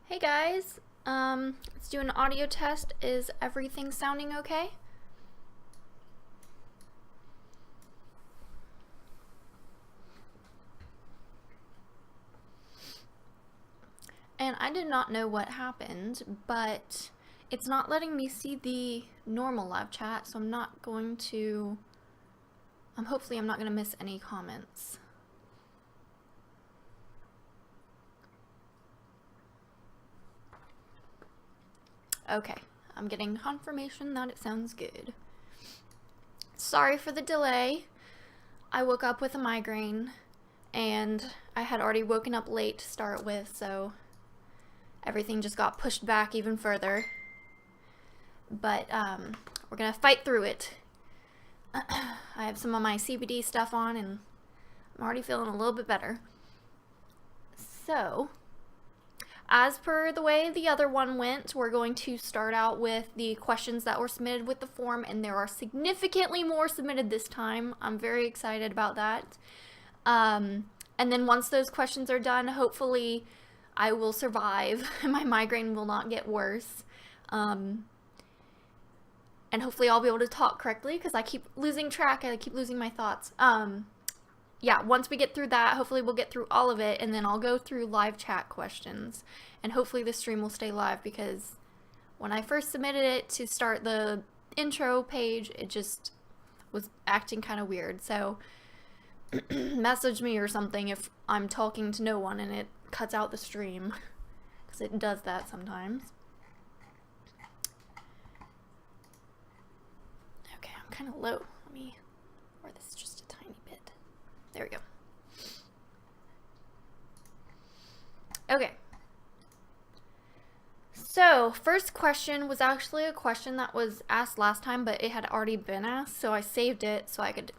Hey guys, let's do an audio test. Is everything sounding okay? And I did not know what happened, but it's not letting me see the normal live chat, so I'm not going to, hopefully I'm not going to miss any comments. Okay, I'm getting confirmation that it sounds good. Sorry for the delay. I woke up with a migraine, and I had already woken up late to start with, so everything just got pushed back even further. But we're gonna fight through it. I have some of my CBD stuff on, and I'm already feeling a little bit better. So, as per the way the other one went, we're going to start out with the questions that were submitted with the form, and there are significantly more submitted this time. I'm very excited about that. And then once those questions are done, hopefully I will survive and my migraine will not get worse. And hopefully I'll be able to talk correctly because I keep losing track and I keep losing my thoughts. Yeah, once we get through that, hopefully we'll get through all of it, and then I'll go through live chat questions. And hopefully the stream will stay live, because when I first submitted it to start the intro page, it just was acting kind of weird. So message me or something if I'm talking to no one and it cuts out the stream, because it does that sometimes. Okay, I'm kind of low. Let me lower this just a tiny bit. There we go. Okay. So, first question was actually a question that was asked last time, but it had already been asked, so I saved it so I could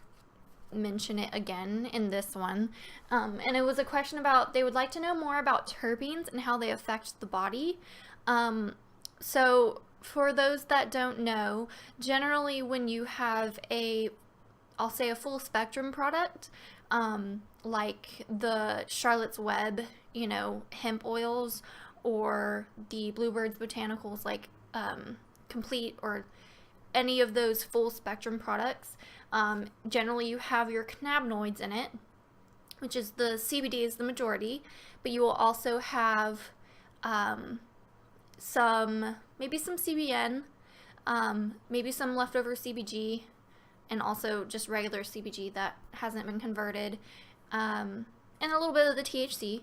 mention it again in this one. And it was a question about, they would like to know more about terpenes and how they affect the body. So, for those that don't know, generally when you have I'll say a full spectrum product, like the Charlotte's Web, hemp oils, or the Bluebird's botanicals, like Complete, or any of those full spectrum products, generally you have your cannabinoids in it, which is the CBD is the majority, but you will also have maybe some CBN, maybe some leftover CBG, and also just regular CBG that hasn't been converted, and a little bit of the THC.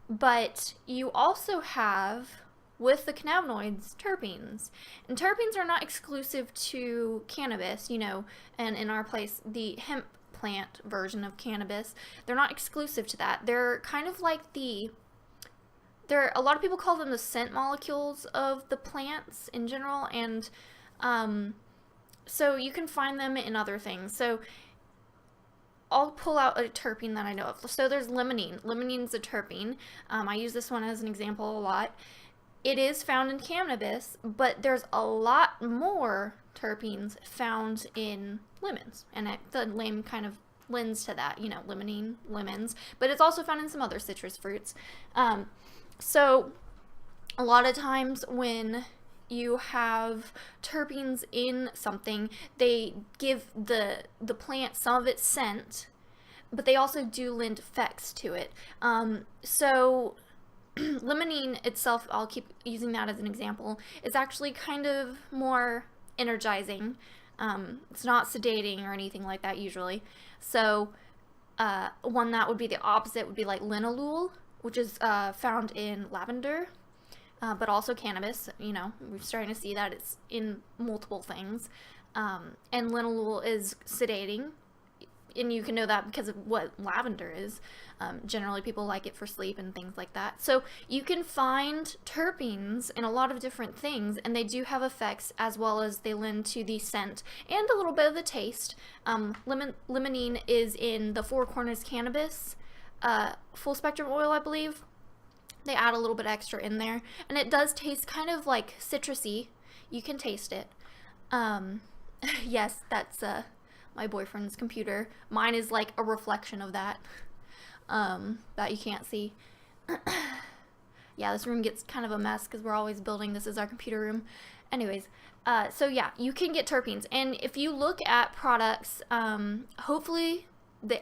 But you also have, with the cannabinoids, terpenes. And terpenes are not exclusive to cannabis, and in our place, the hemp plant version of cannabis, they're not exclusive to that. They're kind of like a lot of people call them the scent molecules of the plants in general, and so you can find them in other things. So I'll pull out a terpene that I know of. So there's limonene. Limonene is a terpene. I use this one as an example a lot. It is found in cannabis, but there's a lot more terpenes found in lemons. And the name kind of lends to that, limonene, lemons. But it's also found in some other citrus fruits. So a lot of times when you have terpenes in something, they give the plant some of its scent, but they also do lend effects to it. So limonene itself, I'll keep using that as an example, is actually kind of more energizing. It's not sedating or anything like that usually. So one that would be the opposite would be like linalool, which is found in lavender. But also cannabis, we're starting to see that it's in multiple things. And linalool is sedating, and you can know that because of what lavender is. Generally, people like it for sleep and things like that. So you can find terpenes in a lot of different things, and they do have effects as well as they lend to the scent and a little bit of the taste. Limonene is in the Four Corners Cannabis full spectrum oil, I believe. They add a little bit extra in there, and it does taste kind of like citrusy. You can taste it. Yes, that's my boyfriend's computer. Mine is like a reflection of that, that you can't see. Yeah, yeah, this room gets kind of a mess because we're always building. This is our computer room. Anyways, so yeah, you can get terpenes. And if you look at products, hopefully,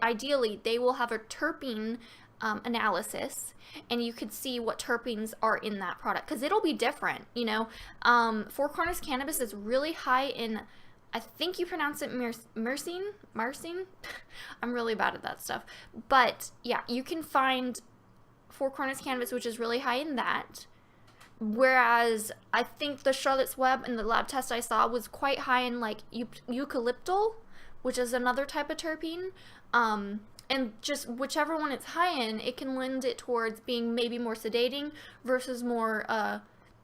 ideally, they will have a terpene analysis, and you could see what terpenes are in that product, because it'll be different, you know. Four Corners Cannabis is really high in, I think you pronounce it myrcene. I'm really bad at that stuff. But yeah, you can find Four Corners Cannabis, which is really high in that. Whereas I think the Charlotte's Web and the lab test I saw was quite high in like eucalyptal, which is another type of terpene. And just whichever one it's high in, it can lend it towards being maybe more sedating versus more,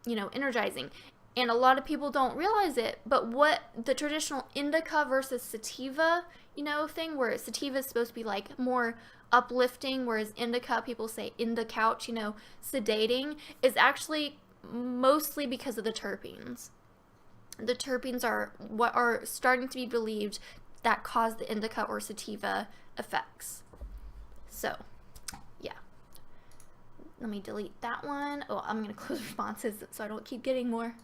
you know, energizing. And a lot of people don't realize it, but what the traditional indica versus sativa, you know, thing, where sativa is supposed to be like more uplifting, whereas indica, people say in the couch, you know, sedating, is actually mostly because of the terpenes. The terpenes are what are starting to be believed that cause the indica or sativa effects. So, yeah. Let me delete that one. Oh, I'm going to close responses so I don't keep getting more.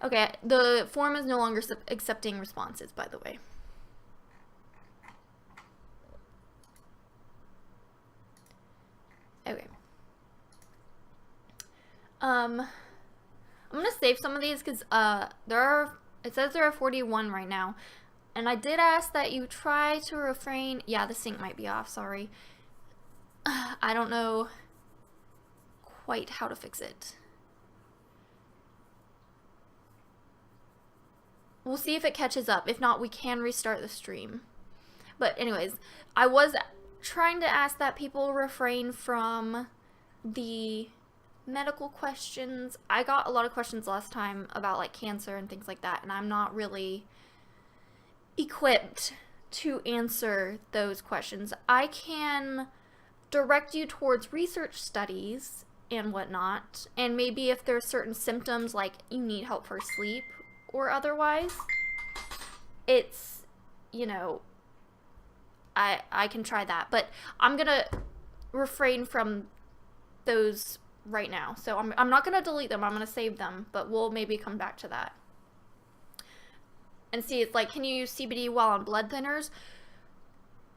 Okay, the form is no longer accepting responses, by the way. Okay. I'm gonna save some of these because it says there are 41 right now. And I did ask that you try to refrain. Yeah, the sync might be off, sorry. I don't know quite how to fix it. We'll see if it catches up. If not, we can restart the stream. But anyways, I was trying to ask that people refrain from the medical questions. I got a lot of questions last time about like cancer and things like that, and I'm not really equipped to answer those questions. I can direct you towards research studies and whatnot, and maybe if there's certain symptoms like you need help for sleep or otherwise, it's, you know, I can try that, but I'm gonna refrain from those right now. So I'm not gonna delete them, I'm gonna save them, but we'll maybe come back to that. And see, it's like, can you use CBD while on blood thinners?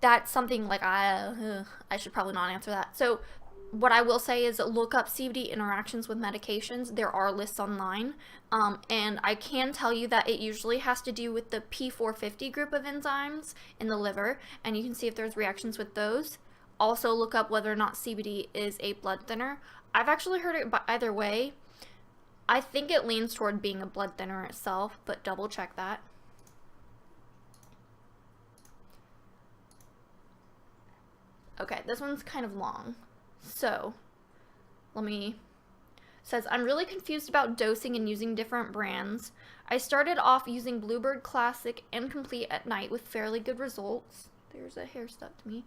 That's something like I should probably not answer that. So what I will say is look up CBD interactions with medications. There are lists online. And I can tell you that it usually has to do with the P450 group of enzymes in the liver. And you can see if there's reactions with those. Also look up whether or not CBD is a blood thinner. I've actually heard it either way. I think it leans toward being a blood thinner itself, but double check that. Okay, this one's kind of long. So, says, I'm really confused about dosing and using different brands. I started off using Bluebird Classic and Complete at night with fairly good results. There's a hair stuck to me.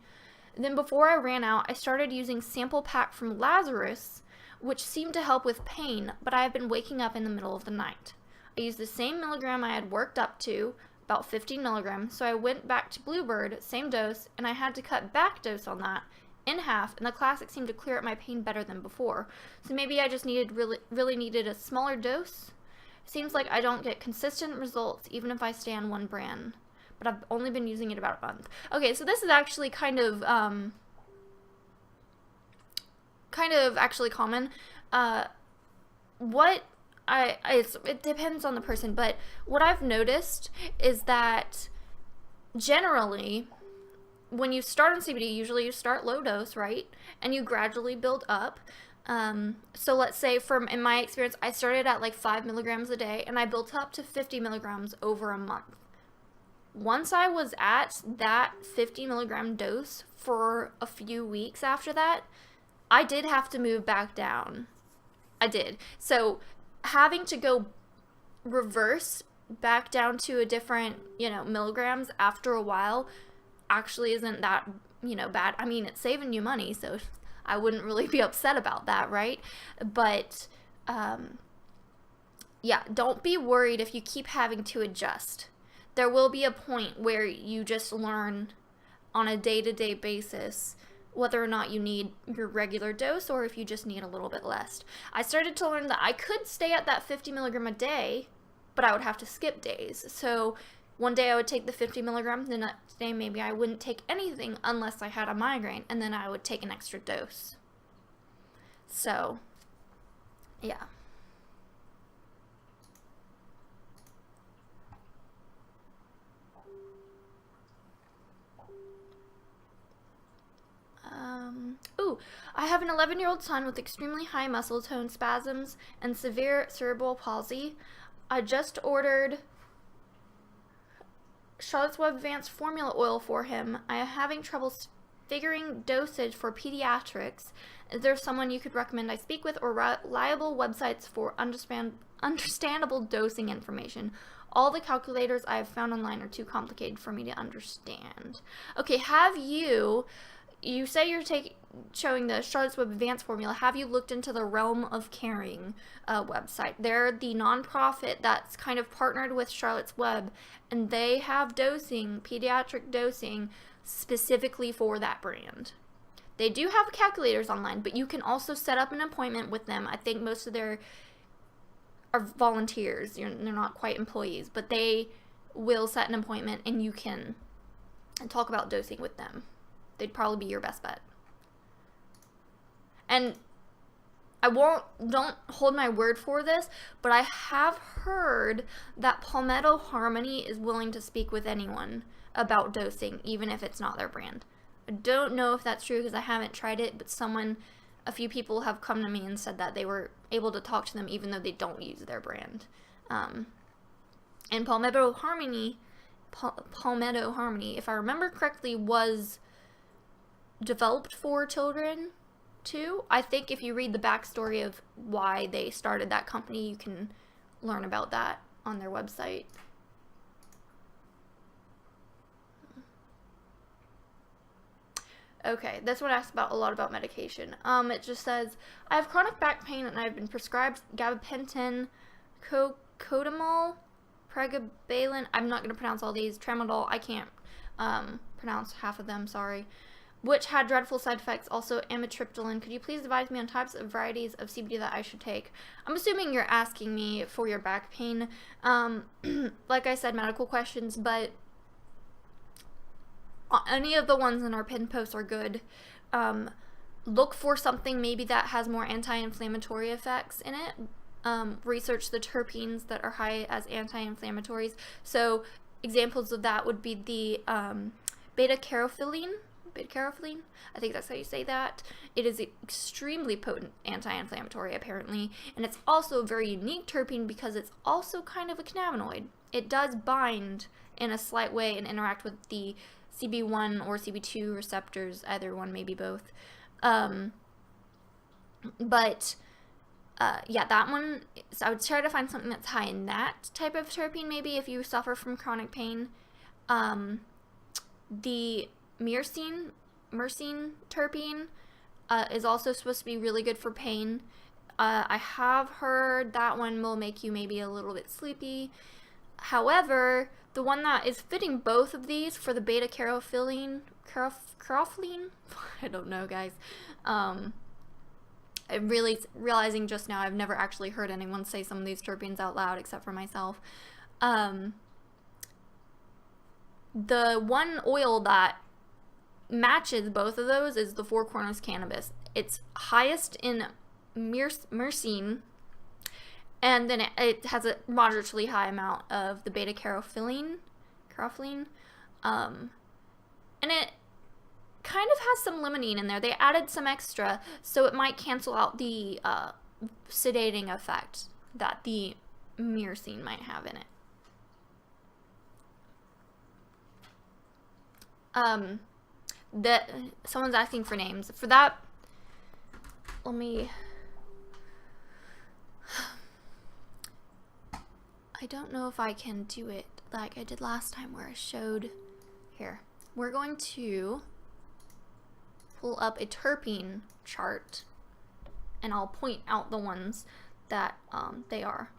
And then before I ran out, I started using Sample Pack from Lazarus, which seemed to help with pain, but I have been waking up in the middle of the night. I used the same milligram I had worked up to, about 15 milligrams, so I went back to Bluebird, same dose, and I had to cut back dose on that in half, and the Classic seemed to clear up my pain better than before. So maybe I just really needed a smaller dose. Seems like I don't get consistent results even if I stay on one brand, but I've only been using it about a month. Okay, so this is actually kind of actually common. It depends on the person, but what I've noticed is that generally when you start on CBD, usually you start low dose, right? And you gradually build up. So let's say in my experience, I started at like 5 milligrams a day and I built up to 50 milligrams over a month. Once I was at that 50 milligram dose for a few weeks after that, I did have to move back down. I did. So having to go reverse back down to a different, milligrams after a while actually isn't that, bad. I mean, it's saving you money, so I wouldn't really be upset about that, right? But, yeah, don't be worried if you keep having to adjust. There will be a point where you just learn on a day-to-day basis whether or not you need your regular dose or if you just need a little bit less. I started to learn that I could stay at that 50 milligram a day, but I would have to skip days. So one day I would take the 50 milligrams, the next day maybe I wouldn't take anything unless I had a migraine, and then I would take an extra dose. So, yeah. Ooh, I have an 11-year-old son with extremely high muscle tone spasms and severe cerebral palsy. I just ordered Charlotte's Web Advanced Formula Oil for him. I am having trouble figuring dosage for pediatrics. Is there someone you could recommend I speak with, or reliable websites for understandable dosing information? All the calculators I have found online are too complicated for me to understand. Okay, you say you're showing the Charlotte's Web Advanced formula. Have you looked into the Realm of Caring website? They're the nonprofit that's kind of partnered with Charlotte's Web, and they have dosing, pediatric dosing, specifically for that brand. They do have calculators online, but you can also set up an appointment with them. I think most of their are volunteers. They're not quite employees, but they will set an appointment and you can talk about dosing with them. They'd probably be your best bet. And don't hold my word for this, but I have heard that Palmetto Harmony is willing to speak with anyone about dosing, even if it's not their brand. I don't know if that's true because I haven't tried it, but a few people have come to me and said that they were able to talk to them even though they don't use their brand. And Palmetto Harmony, if I remember correctly, was developed for children too. I think if you read the backstory of why they started that company, you can learn about that on their website. Okay, this one asks a lot about medication. It just says, I have chronic back pain and I've been prescribed gabapentin, codamol, pregabalin, I'm not going to pronounce all these, tramadol, I can't pronounce half of them, sorry, which had dreadful side effects, also amitriptyline. Could you please advise me on types of varieties of CBD that I should take? I'm assuming you're asking me for your back pain. Like I said, medical questions, but any of the ones in our pin posts are good. Look for something maybe that has more anti-inflammatory effects in it. Research the terpenes that are high as anti-inflammatories. So examples of that would be the beta-carotene, I think that's how you say that. It is extremely potent anti-inflammatory apparently, and it's also a very unique terpene because it's also kind of a cannabinoid. It does bind in a slight way and interact with the CB1 or CB2 receptors, either one, maybe both. Yeah, that one, so I would try to find something that's high in that type of terpene, maybe if you suffer from chronic pain. The myrcene terpene is also supposed to be really good for pain. I have heard that one will make you maybe a little bit sleepy. However, the one that is fitting both of these for the beta-carotene, I don't know, guys. I'm really realizing just now I've never actually heard anyone say some of these terpenes out loud except for myself. The one oil that matches both of those is the Four Corners cannabis. It's highest in myrcene, and then it has a moderately high amount of the beta-carotene, and it kind of has some limonene in there. They added some extra, so it might cancel out the sedating effect that the myrcene might have in it. Someone's asking for names. For that, let me... I don't know if I can do it like I did last time where I showed... Here. We're going to pull up a terpene chart and I'll point out the ones that they are.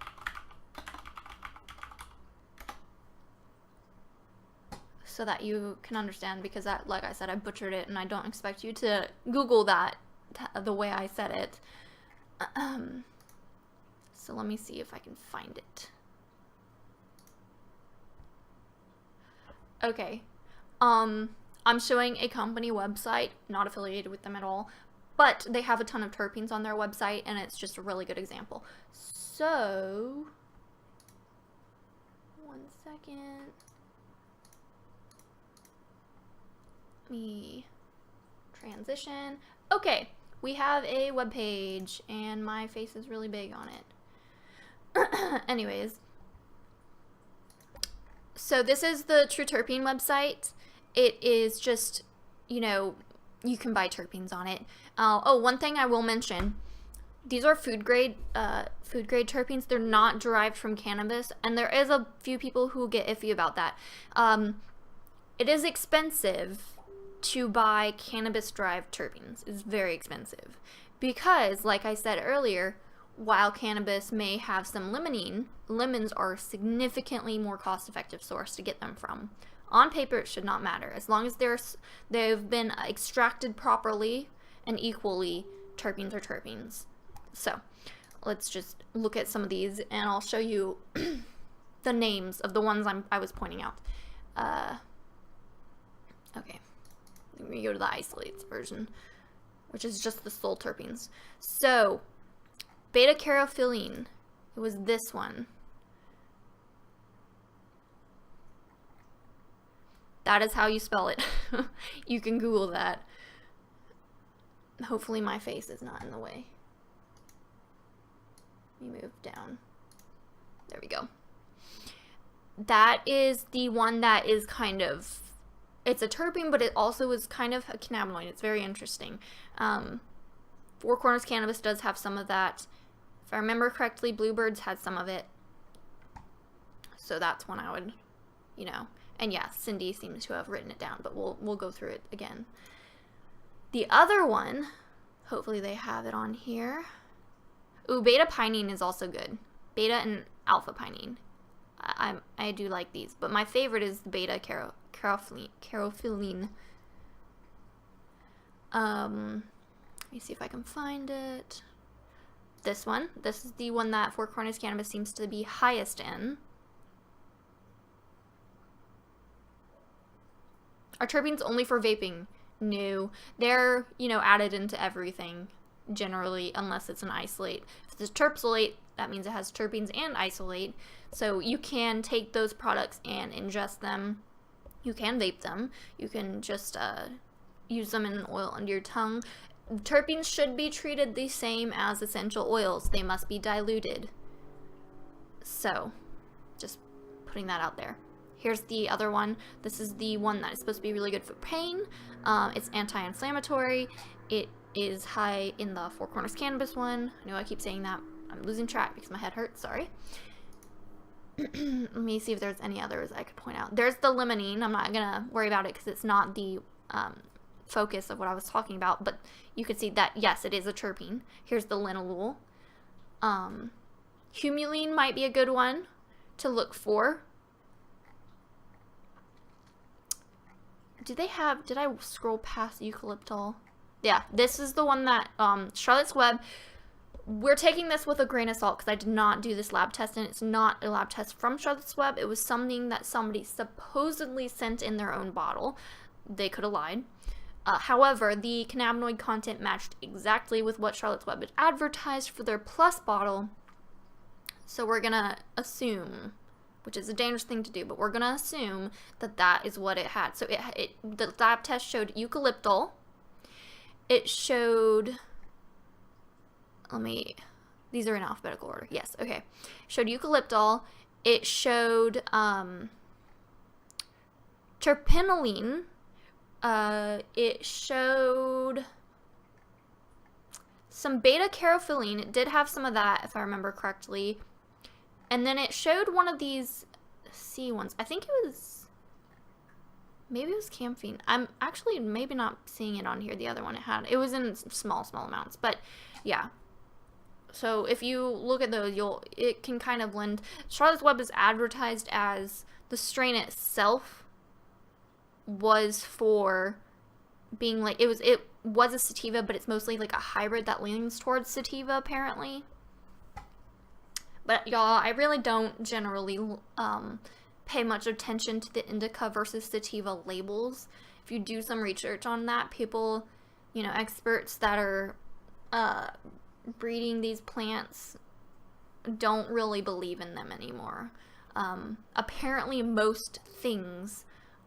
so that you can understand, because that, like I said, I butchered it and I don't expect you to Google that the way I said it. So let me see if I can find it. Okay. I'm showing a company website, not affiliated with them at all, but they have a ton of terpenes on their website, and it's just a really good example. So, one second. Let me transition. Okay, we have a web page, and my face is really big on it. Anyways, so this is the True Terpene website. It is just, you know, you can buy terpenes on it. Oh, one thing I will mention, these are food grade terpenes. They're not derived from cannabis, and there is a few people who get iffy about that. It is expensive to buy cannabis derived terpenes. It's very expensive because, like I said earlier, while cannabis may have some limonene, lemons are a significantly more cost-effective source to get them from. On paper, it should not matter. As long as they've been extracted properly and equally, terpenes are terpenes. So, let's just look at some of these, and I'll show you the names of the ones I was pointing out. Okay. Let me go to the isolates version, which is just the sole terpenes. So, beta-caryophyllene. It was this one. That is how you spell it. You can Google that. Hopefully my face is not in the way. Let me move down. There we go. That is the one that is kind of, it's a terpene, but it also is kind of a cannabinoid. It's very interesting. Four Corners Cannabis does have some of that. If I remember correctly, Bluebirds had some of it. So that's one I would, you know. And yeah, Cindy seems to have written it down, but we'll go through it again. The other one, hopefully they have it on here. Ooh, beta pinene is also good. Beta and alpha pinene. I do like these, but my favorite is the beta caryophyllene. Let me see if I can find it. This one. This is the one that Four Corners Cannabis seems to be highest in. Are terpenes only for vaping? No. They're, you know, added into everything, generally, unless it's an isolate. If it's a terpsolate, that means it has terpenes and isolate. So you can take those products and ingest them. You can vape them. You can just use them in an oil under your tongue. Terpenes should be treated the same as essential oils. They must be diluted. So, just putting that out there. Here's the other one. This is the one that is supposed to be really good for pain. It's anti-inflammatory. It is high in the Four Corners Cannabis one. I know I keep saying that. I'm losing track because my head hurts. Sorry. Let me see if there's any others I could point out. There's the limonene. I'm not going to worry about it because it's not the focus of what I was talking about. But you can see that, yes, it is a terpene. Here's the linalool. Humulene might be a good one to look for. Did I scroll past eucalyptol? Yeah, this is the one that, Charlotte's Web, we're taking this with a grain of salt because I did not do this lab test, and it's not a lab test from Charlotte's Web. It was something that somebody supposedly sent in their own bottle. They could have lied. However, the cannabinoid content matched exactly with what Charlotte's Web had advertised for their Plus bottle. So we're gonna assume, which is a dangerous thing to do, but we're going to assume that that is what it had. So the lab test showed eucalyptol. It showed, these are in alphabetical order. Yes, okay. Showed eucalyptol. It showed terpenylene. It showed some beta-caryophyllene. It did have some of that, if I remember correctly. And then it showed one of these C ones. I think maybe it was camphene. I'm actually maybe not seeing it on here. The other one it was in small amounts. But yeah. So if you look at those, it can kind of blend. Charlotte's Web is advertised as the strain itself was for being like, it was a sativa, but it's mostly like a hybrid that leans towards sativa apparently. But y'all, I really don't generally pay much attention to the indica versus sativa labels. If you do some research on that, people, experts that are breeding these plants don't really believe in them anymore. Apparently most things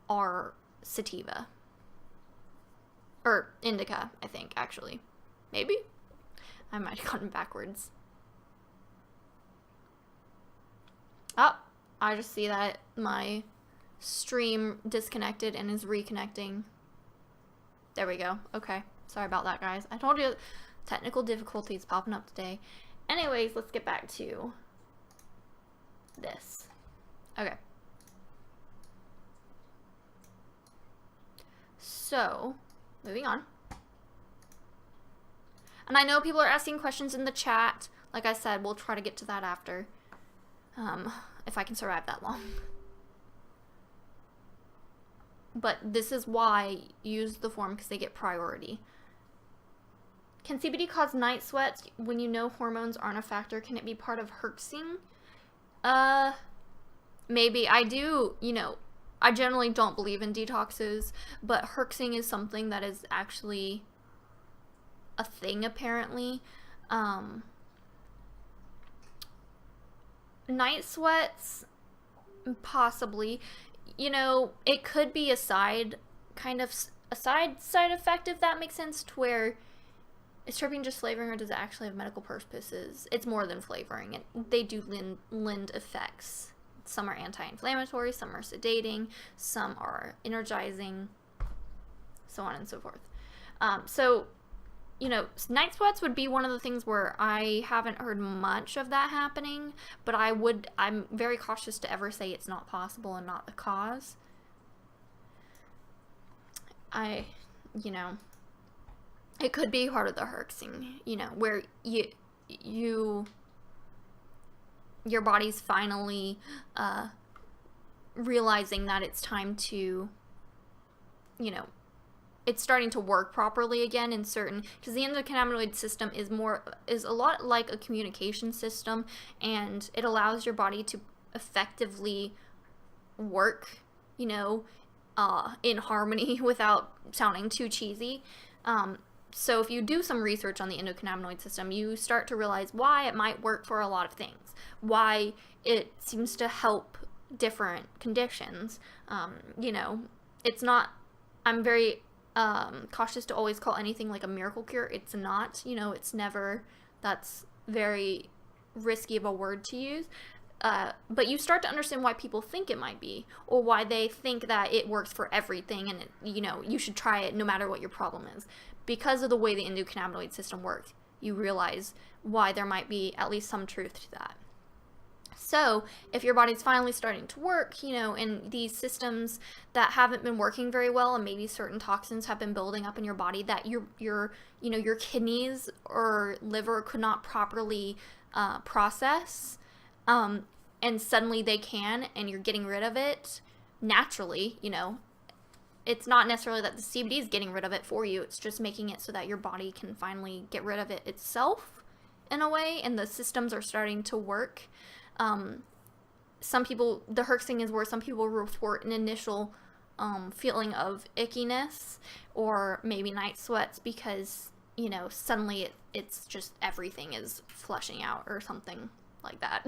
are sativa. Or indica, I think, actually. Maybe? I might have gotten backwards. Oh, I just see that my stream disconnected and is reconnecting. There we go. Okay. Sorry about that, guys. I told you technical difficulties popping up today. Anyways, let's get back to this. Okay. So, moving on. And I know people are asking questions in the chat. Like I said, we'll try to get to that after. If I can survive that long. But this is why use the form, because they get priority. Can CBD cause night sweats when you know hormones aren't a factor? Can it be part of herxing? Maybe. I do, I generally don't believe in detoxes, but herxing is something that is actually a thing apparently. Night sweats, possibly. It could be a side effect, if that makes sense, to where is terpene just flavoring, or does it actually have medical purposes? It's more than flavoring. They do lend effects. Some are anti-inflammatory, some are sedating, some are energizing, so on and so forth. So, night sweats would be one of the things where I haven't heard much of that happening, but I'm very cautious to ever say it's not possible and not the cause. It could be part of the herxing, where your body's finally realizing that it's time to, it's starting to work properly again in certain, because the endocannabinoid system is a lot like a communication system, and it allows your body to effectively work, in harmony without sounding too cheesy. So if you do some research on the endocannabinoid system, you start to realize why it might work for a lot of things, why it seems to help different conditions. It's not, I'm very cautious to always call anything like a miracle cure. It's not, it's never, that's very risky of a word to use. But you start to understand why people think it might be, or why they think that it works for everything, and you should try it no matter what your problem is. Because of the way the endocannabinoid system works, you realize why there might be at least some truth to that. So, if your body's finally starting to work, in these systems that haven't been working very well, and maybe certain toxins have been building up in your body that your kidneys or liver could not properly process, and suddenly they can, and you're getting rid of it naturally, it's not necessarily that the CBD is getting rid of it for you, it's just making it so that your body can finally get rid of it itself in a way, and the systems are starting to work. Some people, the herxing is where some people report an initial feeling of ickiness or maybe night sweats because, suddenly it's just everything is flushing out or something like that.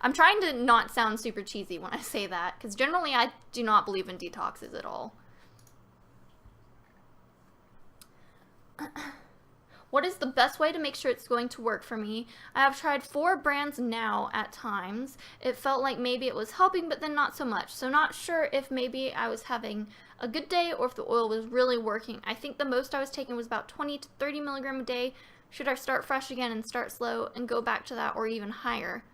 I'm trying to not sound super cheesy when I say that, because generally I do not believe in detoxes at all. What is the best way to make sure it's going to work for me? I have tried 4 brands now at times. It felt like maybe it was helping, but then not so much. So not sure if maybe I was having a good day or if the oil was really working. I think the most I was taking was about 20 to 30 milligram a day. Should I start fresh again and start slow and go back to that or even higher?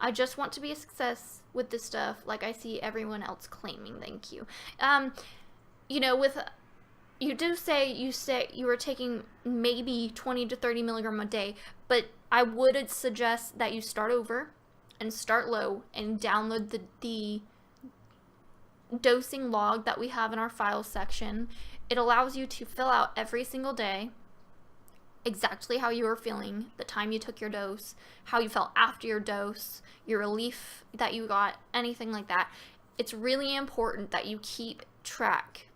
I just want to be a success with this stuff like I see everyone else claiming. Thank you. You do say you were taking maybe 20 to 30 milligram a day, but I would suggest that you start over and start low and download dosing log that we have in our files section. It allows you to fill out every single day exactly how you were feeling, the time you took your dose, how you felt after your dose, your relief that you got, anything like that. It's really important that you keep track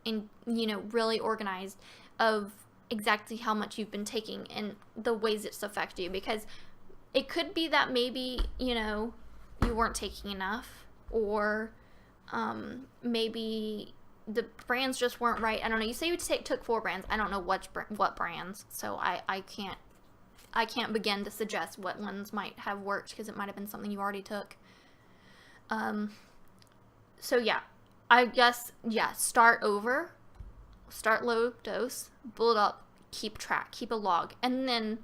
and, you know, really organized of exactly how much you've been taking and the ways it's affected you, because it could be that maybe, you know, you weren't taking enough, or maybe the brands just weren't right. I don't know. You say you took 4 brands. I don't know what brands, so I can't begin to suggest what ones might have worked, because it might have been something you already took. So yeah, I guess, yeah, start over, start low dose, build up, keep track, keep a log, and then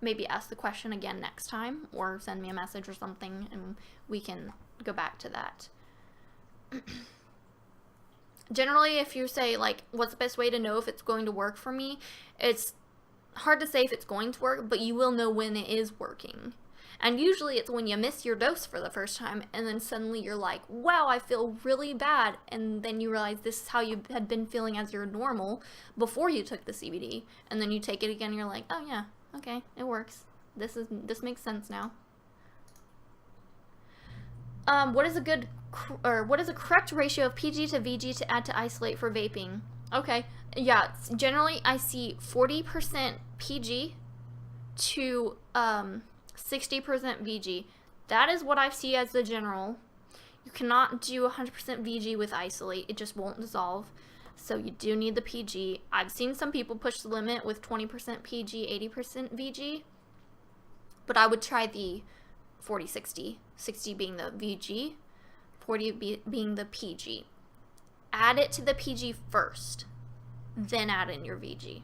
maybe ask the question again next time, or send me a message or something, and we can go back to that. Generally, if you say, like, what's the best way to know if it's going to work for me, it's hard to say if it's going to work, but you will know when it is working. And usually it's when you miss your dose for the first time, and then suddenly you're like, wow, I feel really bad, and then you realize this is how you had been feeling as your normal before you took the CBD, and then you take it again and you're like, oh yeah, okay, it works. This makes sense now. What is a correct ratio of PG to VG to add to isolate for vaping? Okay, yeah, generally I see 40% PG to 60% VG. That is what I see as the general. You cannot do 100% VG with isolate. It just won't dissolve. So you do need the PG. I've seen some people push the limit with 20% PG, 80% VG. But I would try the 40-60. 60 being the VG, 40 being the PG. Add it to the PG first, then add in your VG.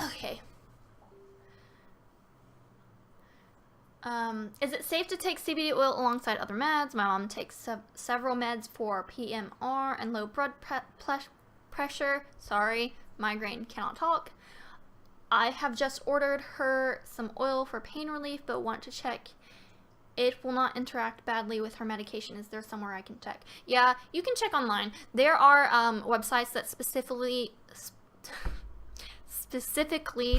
Okay. Is it safe to take CBD oil alongside other meds? My mom takes several meds for PMR and low blood pressure. Sorry, migraine, cannot talk. I have just ordered her some oil for pain relief, but want to check it will not interact badly with her medication. Is there somewhere I can check? Yeah, you can check online. There are websites that specifically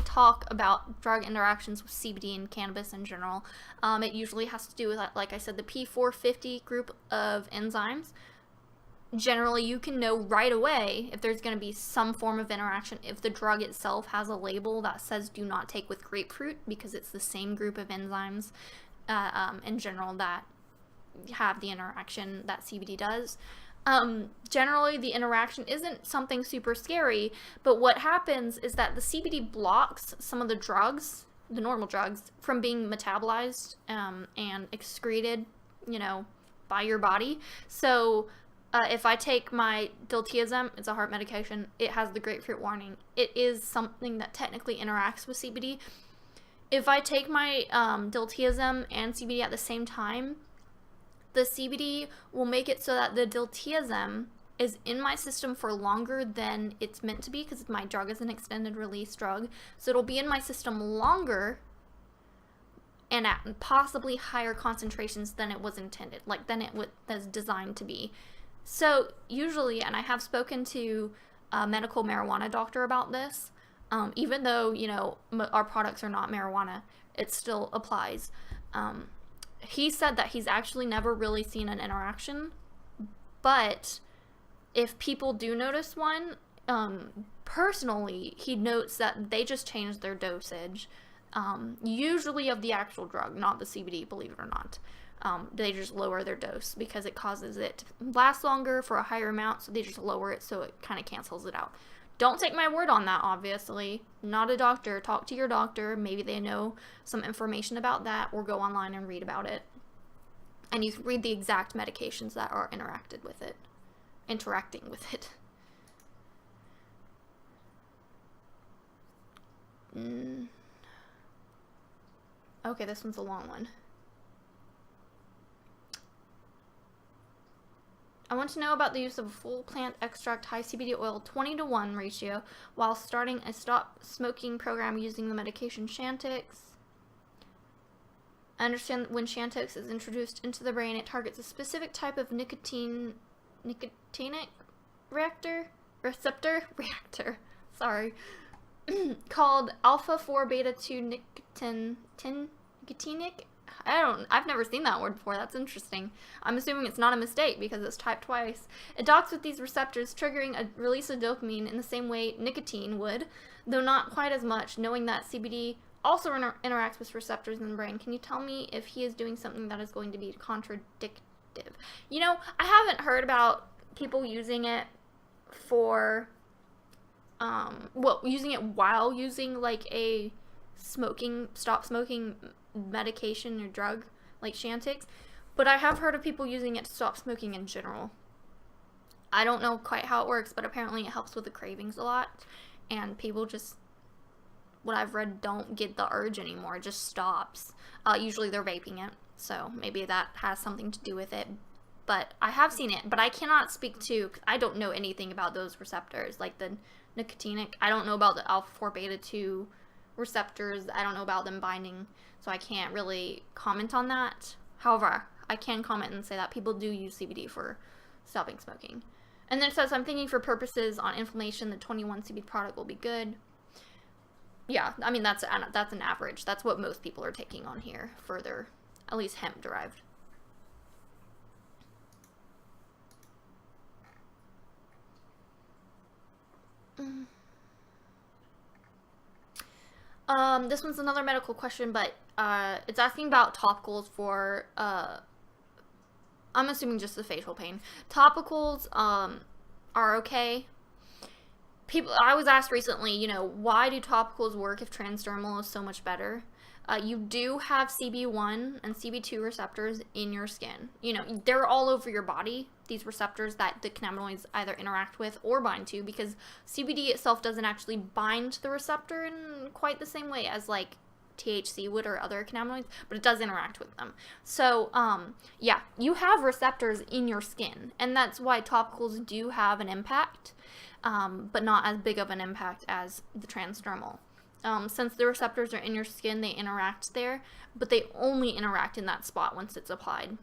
talk about drug interactions with CBD and cannabis in general. It usually has to do with, like I said, the P450 group of enzymes. Generally, you can know right away if there's going to be some form of interaction if the drug itself has a label that says do not take with grapefruit, because it's the same group of enzymes in general that have the interaction that CBD does. Generally, the interaction isn't something super scary, but what happens is that the CBD blocks some of the drugs, the normal drugs, from being metabolized and excreted, you know, by your body. So if I take my diltiazem, it's a heart medication, it has the grapefruit warning. It is something that technically interacts with CBD. If I take my diltiazem and CBD at the same time, the CBD will make it so that the diltiazem is in my system for longer than it's meant to be, because my drug is an extended release drug. So it'll be in my system longer and at possibly higher concentrations than it was intended, like than it was designed to be. So usually, and I have spoken to a medical marijuana doctor about this, even though, you know, our products are not marijuana, it still applies. He said that he's actually never really seen an interaction, but if people do notice one, personally, he notes that they just change their dosage, usually of the actual drug, not the CBD, believe it or not. They just lower their dose because it causes it to last longer for a higher amount, so they just lower it so it kind of cancels it out. Don't take my word on that, obviously. Not a doctor. Talk to your doctor. Maybe they know some information about that, or go online and read about it. And you can read the exact medications that are interacting with it. Okay, this one's a long one. I want to know about the use of a full plant extract high CBD oil 20-to-1 ratio while starting a stop smoking program using the medication Chantix. I understand that when Chantix is introduced into the brain, it targets a specific type of nicotinic receptor, sorry, called alpha 4 beta 2 nicotinic. I've never seen that word before. That's interesting. I'm assuming it's not a mistake because it's typed twice. It docks with these receptors, triggering a release of dopamine in the same way nicotine would, though not quite as much, knowing that CBD also interacts with receptors in the brain. Can you tell me if he is doing something that is going to be contradictive? You know, I haven't heard about people using it for, using it while using like a stop smoking medication or drug like Chantix, but I have heard of people using it to stop smoking in general. I don't know quite how it works, but apparently it helps with the cravings a lot, and people just, what I've read, don't get the urge anymore. It just stops. Usually they're vaping it, so maybe that has something to do with it, but I have seen it, but I cannot speak to, I don't know anything about those receptors, like the nicotinic. I don't know about the alpha 4 beta 2 receptors. I don't know about them binding, so I can't really comment on that. However, I can comment and say that people do use CBD for stopping smoking. And then it says, I'm thinking for purposes on inflammation, the 21 CBD product will be good. Yeah, I mean, that's an average. That's what most people are taking on here for their, at least hemp derived. This one's another medical question, but it's asking about topicals for, I'm assuming just the facial pain. Topicals are okay. I was asked recently, you know, why do topicals work if transdermal is so much better? You do have CB1 and CB2 receptors in your skin. You know, they're all over your body, these receptors that the cannabinoids either interact with or bind to, because CBD itself doesn't actually bind to the receptor in quite the same way as like THC would or other cannabinoids, but it does interact with them. So, yeah, you have receptors in your skin, and that's why topicals do have an impact, but not as big of an impact as the transdermal. Since the receptors are in your skin, they interact there, but they only interact in that spot once it's applied.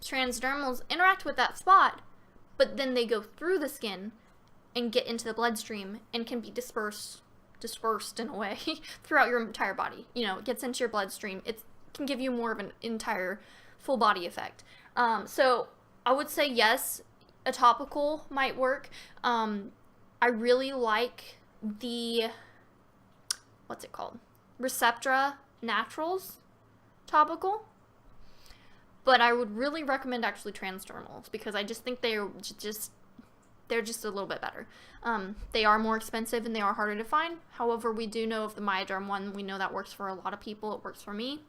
Transdermals interact with that spot, but then they go through the skin and get into the bloodstream and can be dispersed in a way throughout your entire body. You know, it gets into your bloodstream. It can give you more of an entire full body effect. So I would say yes, a topical might work. I really like the, what's it called? Receptra Naturals topical. But I would really recommend actually transdermals because I just think they're just a little bit better. They are more expensive and they are harder to find. However, we do know of the Myoderm one. We know that works for a lot of people. It works for me.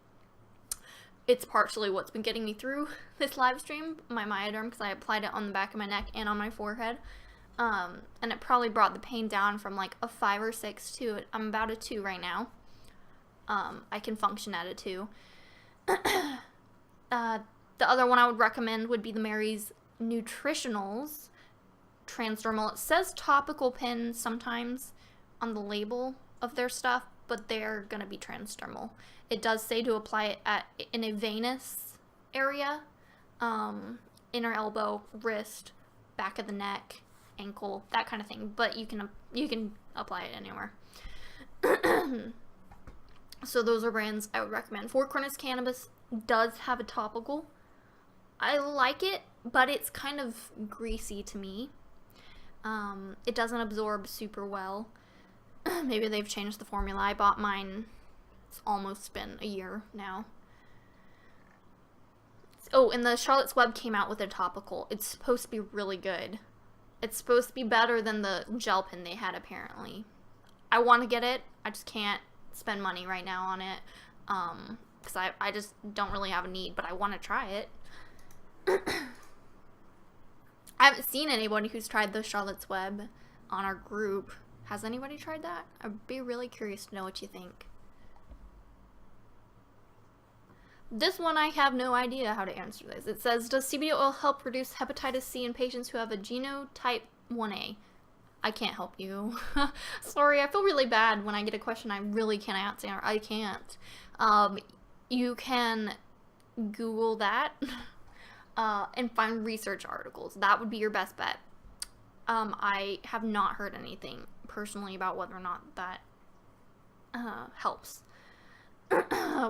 It's partially what's been getting me through this live stream, my Myoderm, because I applied it on the back of my neck and on my forehead. And it probably brought the pain down from like a 5 or 6 to, I'm about a 2 right now. I can function at a 2. The other one I would recommend would be the Mary's Nutritionals transdermal. It says topical pen sometimes on the label of their stuff, but they're going to be transdermal. It does say to apply it in a venous area, inner elbow, wrist, back of the neck, ankle, that kind of thing, but you can apply it anywhere. So those are brands I would recommend. Four Corners Cannabis does have a topical. I like it, but it's kind of greasy to me. It doesn't absorb super well. Maybe they've changed the formula. I bought mine, it's almost been a year now. Oh, and the Charlotte's Web came out with a topical. It's supposed to be really good. It's supposed to be better than the gel pen they had, apparently. I want to get it. I just can't spend money right now on it. Because I just don't really have a need, but I want to try it. I haven't seen anybody who's tried the Charlotte's Web on our group. Has anybody tried that? I'd be really curious to know what you think. This one, I have no idea how to answer this. It says, does CBD oil help reduce hepatitis C in patients who have a genotype 1A? I can't help you. Sorry, I feel really bad when I get a question I really can't answer. I can't. you can Google that and find research articles. That would be your best bet. I have not heard anything personally about whether or not that helps.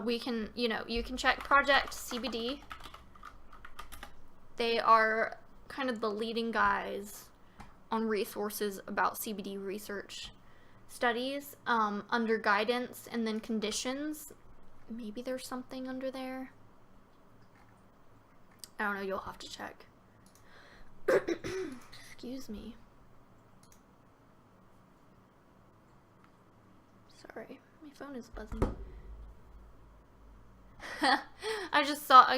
We can, you can check Project CBD. They are kind of the leading guys on resources about CBD research studies, under guidance and then conditions. Maybe there's something under there. I don't know, you'll have to check. Excuse me. Sorry, my phone is buzzing. I just saw,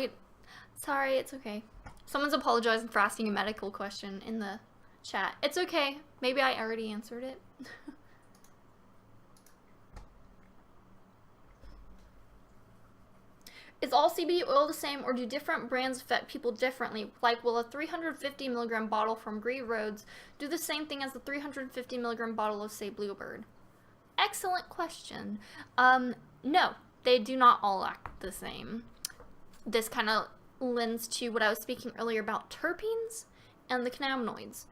sorry, it's okay. Someone's apologizing for asking a medical question in the chat. It's okay. Maybe I already answered it. Is all CBD oil the same, or do different brands affect people differently? Like, will a 350 milligram bottle from Green Roads do the same thing as the 350 milligram bottle of, say, Bluebird? Excellent question. No, they do not all act the same. This kind of lends to what I was speaking earlier about terpenes and the cannabinoids.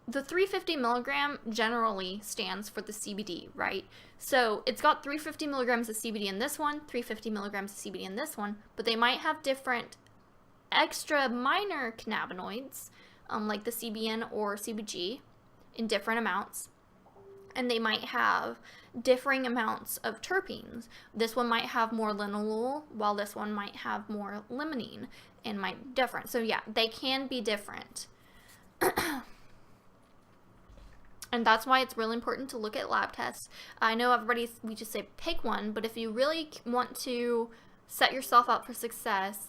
The 350 milligram generally stands for the CBD, right? So it's got 350 milligrams of CBD in this one, 350 milligrams of CBD in this one, but they might have different extra minor cannabinoids, like the CBN or CBG, in different amounts. And they might have differing amounts of terpenes. This one might have more linalool, while this one might have more limonene, and might be different. So yeah, they can be different. And that's why it's really important to look at lab tests. I know we just say pick one, but if you really want to set yourself up for success,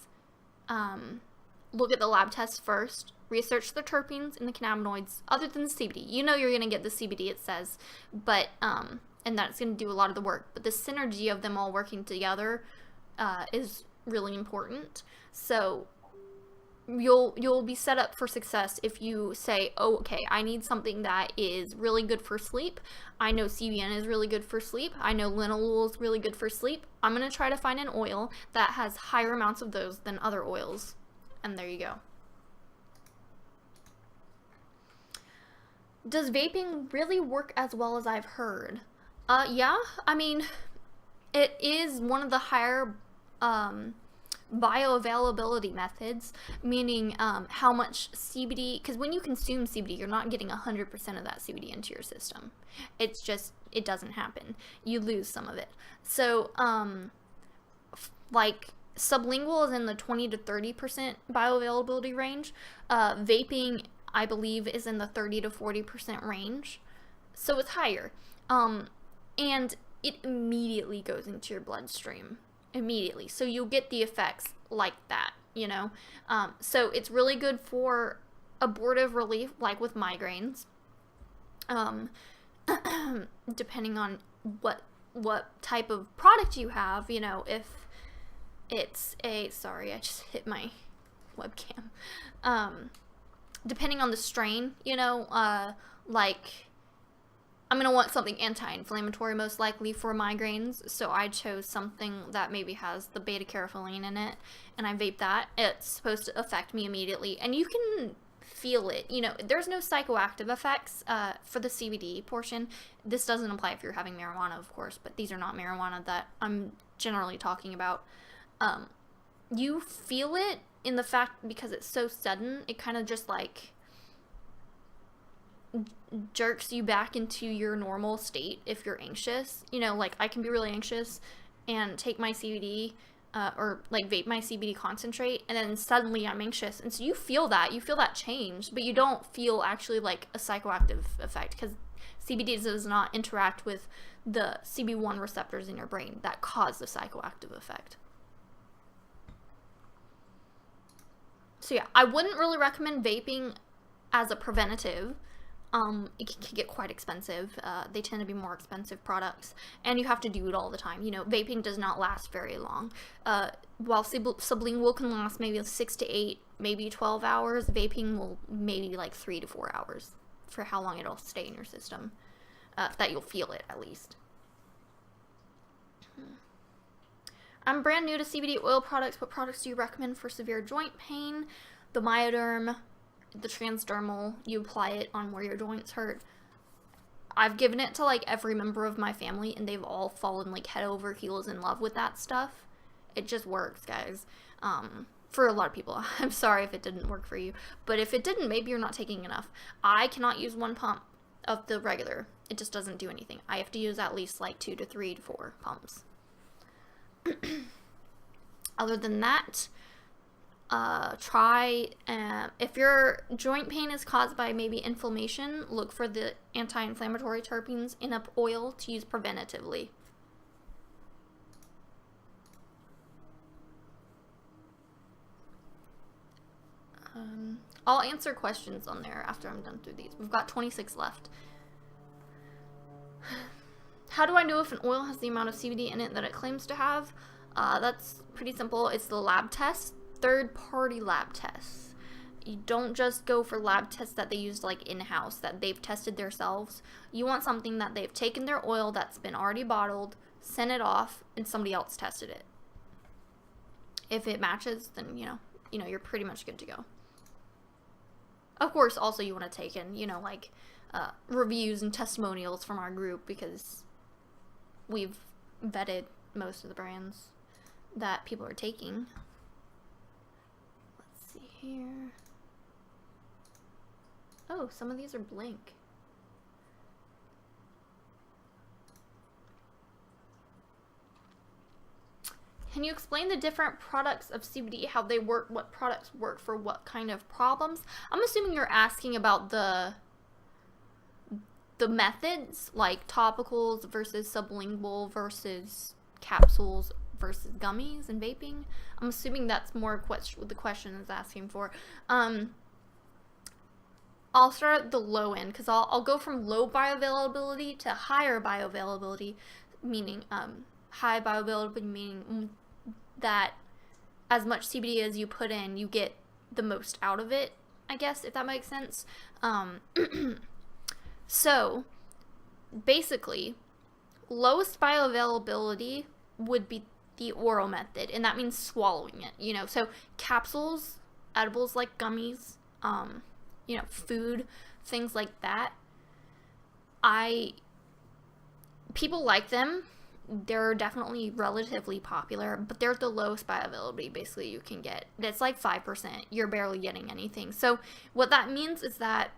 look at the lab tests first. Research the terpenes and the cannabinoids, other than the CBD. You're going to get the CBD, it says, but, and that's going to do a lot of the work. But the synergy of them all working together is really important. So you'll be set up for success if you say, oh, okay, I need something that is really good for sleep. I know CBN is really good for sleep. I know linalool is really good for sleep. I'm going to try to find an oil that has higher amounts of those than other oils. And there you go. Does vaping really work as well as I've heard? Yeah, I mean, it is one of the higher bioavailability methods, meaning how much CBD, because when you consume CBD, you're not getting 100% of that CBD into your system. It's just, it doesn't happen. You lose some of it. So, like, sublingual is in the 20 to 30% bioavailability range. Vaping, I believe, is in the 30 to 40% range. So it's higher. And it immediately goes into your bloodstream. Immediately. So you'll get the effects like that, So it's really good for abortive relief, like with migraines. Depending on what type of product you have, if it's sorry, I just hit my webcam. Depending on the strain, like, I'm going to want something anti-inflammatory most likely for migraines, so I chose something that maybe has the beta-carotene in it, and I vape that. It's supposed to affect me immediately, and you can feel it. There's no psychoactive effects for the CBD portion. This doesn't apply if you're having marijuana, of course, but these are not marijuana that I'm generally talking about. You feel it in the fact, because it's so sudden, it kind of just, like, jerks you back into your normal state if you're anxious. Like, I can be really anxious and take my CBD or like vape my CBD concentrate, and then suddenly I'm anxious, and so you feel that change, but you don't feel actually like a psychoactive effect, because CBD does not interact with the CB1 receptors in your brain that cause the psychoactive effect. So yeah, I wouldn't really recommend vaping as a preventative. It can get quite expensive. They tend to be more expensive products, and you have to do it all the time. Vaping does not last very long. While sublingual can last maybe 6 to 8, maybe 12 hours, vaping will maybe like 3 to 4 hours for how long it'll stay in your system. That you'll feel it, at least. I'm brand new to CBD oil products. What products do you recommend for severe joint pain? The Myoderm, the transdermal, you apply it on where your joints hurt. I've given it to like every member of my family and they've all fallen like head over heels in love with that stuff. It just works, guys. For a lot of people. I'm sorry if it didn't work for you, but if it didn't, maybe you're not taking enough. I cannot use 1 pump of the regular. It just doesn't do anything. I have to use at least like 2 to 3 to 4 pumps. Other than that, try, if your joint pain is caused by maybe inflammation, look for the anti-inflammatory terpenes in a oil to use preventatively. I'll answer questions on there after I'm done through these. We've got 26 left. How do I know if an oil has the amount of CBD in it that it claims to have? That's pretty simple. It's the lab test, third-party lab tests. You don't just go for lab tests that they use like in-house, that they've tested themselves. You want something that they've taken their oil that's been already bottled, sent it off, and somebody else tested it. If it matches, then you're pretty much good to go. Of course, also you want to take in, like reviews and testimonials from our group, because we've vetted most of the brands that people are taking. Let's see here. Oh, some of these are blank. Can you explain the different products of CBD, how they work, what products work for what kind of problems? I'm assuming you're asking about the methods, like topicals versus sublingual versus capsules versus gummies and vaping. I'm assuming that's more what the question is asking for. I'll start at the low end, because I'll go from low bioavailability to higher bioavailability, meaning high bioavailability meaning that as much CBD as you put in, you get the most out of it, I guess, if that makes sense. So basically, lowest bioavailability would be the oral method, and that means swallowing it, so capsules, edibles like gummies, food, things like that. People like them. They're definitely relatively popular, but they're the lowest bioavailability basically you can get. It's like 5%. You're barely getting anything. So what that means is that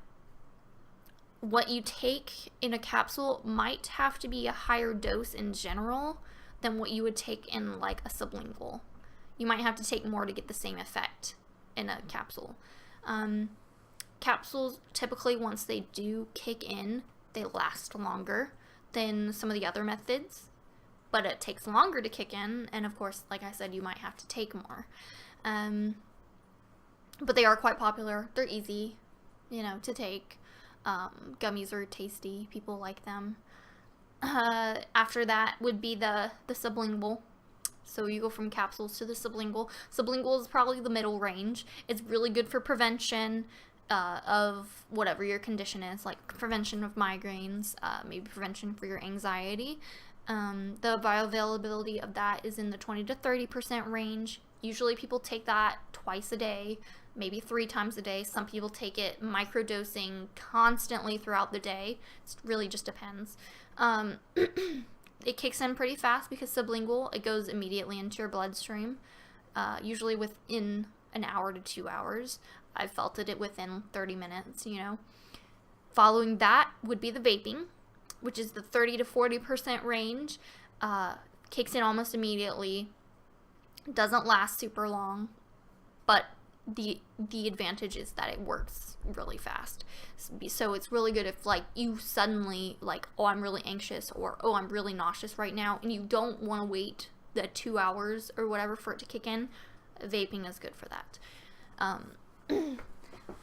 what you take in a capsule might have to be a higher dose in general than what you would take in like a sublingual. You might have to take more to get the same effect in a capsule. Capsules, typically once they do kick in, they last longer than some of the other methods, but it takes longer to kick in, and of course, like I said, you might have to take more. But they are quite popular. They're easy, to take. Gummies are tasty. People like them. After that would be the sublingual. So you go from capsules to the sublingual. Sublingual is probably the middle range. It's really good for prevention of whatever your condition is, like prevention of migraines, maybe prevention for your anxiety. The bioavailability of that is in the 20 to 30% range. Usually people take that twice a day, maybe 3 times a day. Some people take it microdosing constantly throughout the day. It really just depends. It kicks in pretty fast because sublingual, it goes immediately into your bloodstream, usually within an hour to 2 hours. I've felt it within 30 minutes, Following that would be the vaping, which is the 30 to 40% range. Kicks in almost immediately. Doesn't last super long, but the advantage is that it works really fast. So it's really good if like you suddenly like, oh, I'm really anxious, or oh, I'm really nauseous right now, and you don't want to wait the 2 hours or whatever for it to kick in. Vaping is good for that.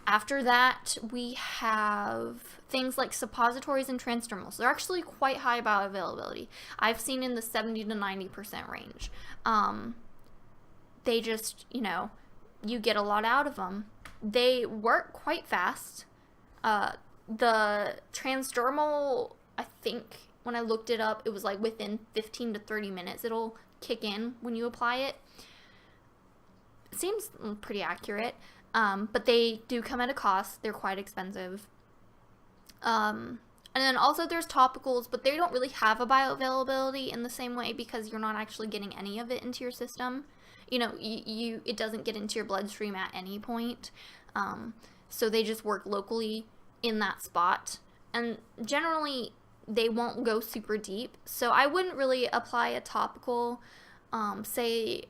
After that, we have things like suppositories and transdermals. They're actually quite high bioavailability. I've seen in the 70 to 90% range. They just, you get a lot out of them. They work quite fast. The transdermal, I think when I looked it up, it was like within 15 to 30 minutes it'll kick in when you apply it. It seems pretty accurate, but they do come at a cost. They're quite expensive. And then also there's topicals, but they don't really have a bioavailability in the same way because you're not actually getting any of it into your system. You know, it doesn't get into your bloodstream at any point. So they just work locally in that spot. And generally, they won't go super deep. So I wouldn't really apply a topical, say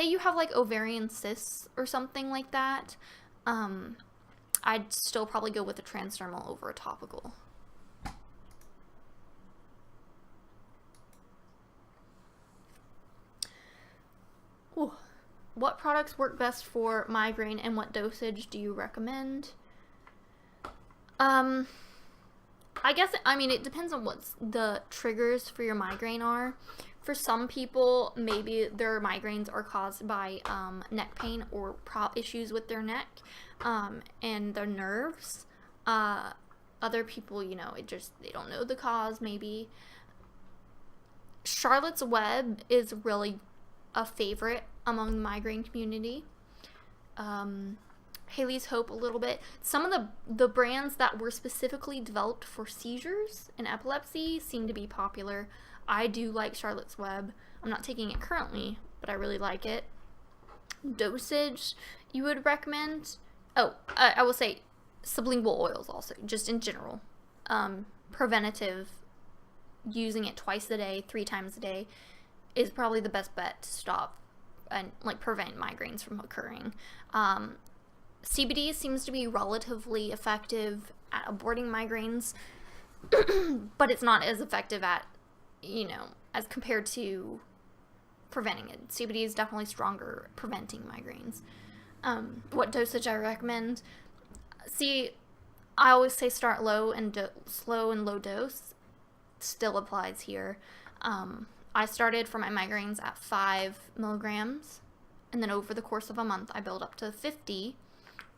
you have like ovarian cysts or something like that. I'd still probably go with a transdermal over a topical. Ooh. What products work best for migraine and what dosage do you recommend? I guess, I mean, it depends on what the triggers for your migraine are. For some people, maybe their migraines are caused by neck pain or issues with their neck and their nerves. Other people, you know, they don't know the cause, maybe. Charlotte's Web is really a favorite among the migraine community. Haley's Hope a little bit. Some of the brands that were specifically developed for seizures and epilepsy seem to be popular. I do like Charlotte's Web. I'm not taking it currently, but I really like it. Dosage you would recommend? Oh, I will say sublingual oils also, just in general. Preventative, using it twice a day, 3 times a day, is probably the best bet to stop and like prevent migraines from occurring. CBD seems to be relatively effective at aborting migraines, but it's not as effective at, you know, as compared to preventing it. CBD is definitely stronger at preventing migraines. What dosage I recommend? See, I always say start low and slow and low dose. Still applies here. I started for my migraines at 5 milligrams, and then over the course of a month, I built up to 50.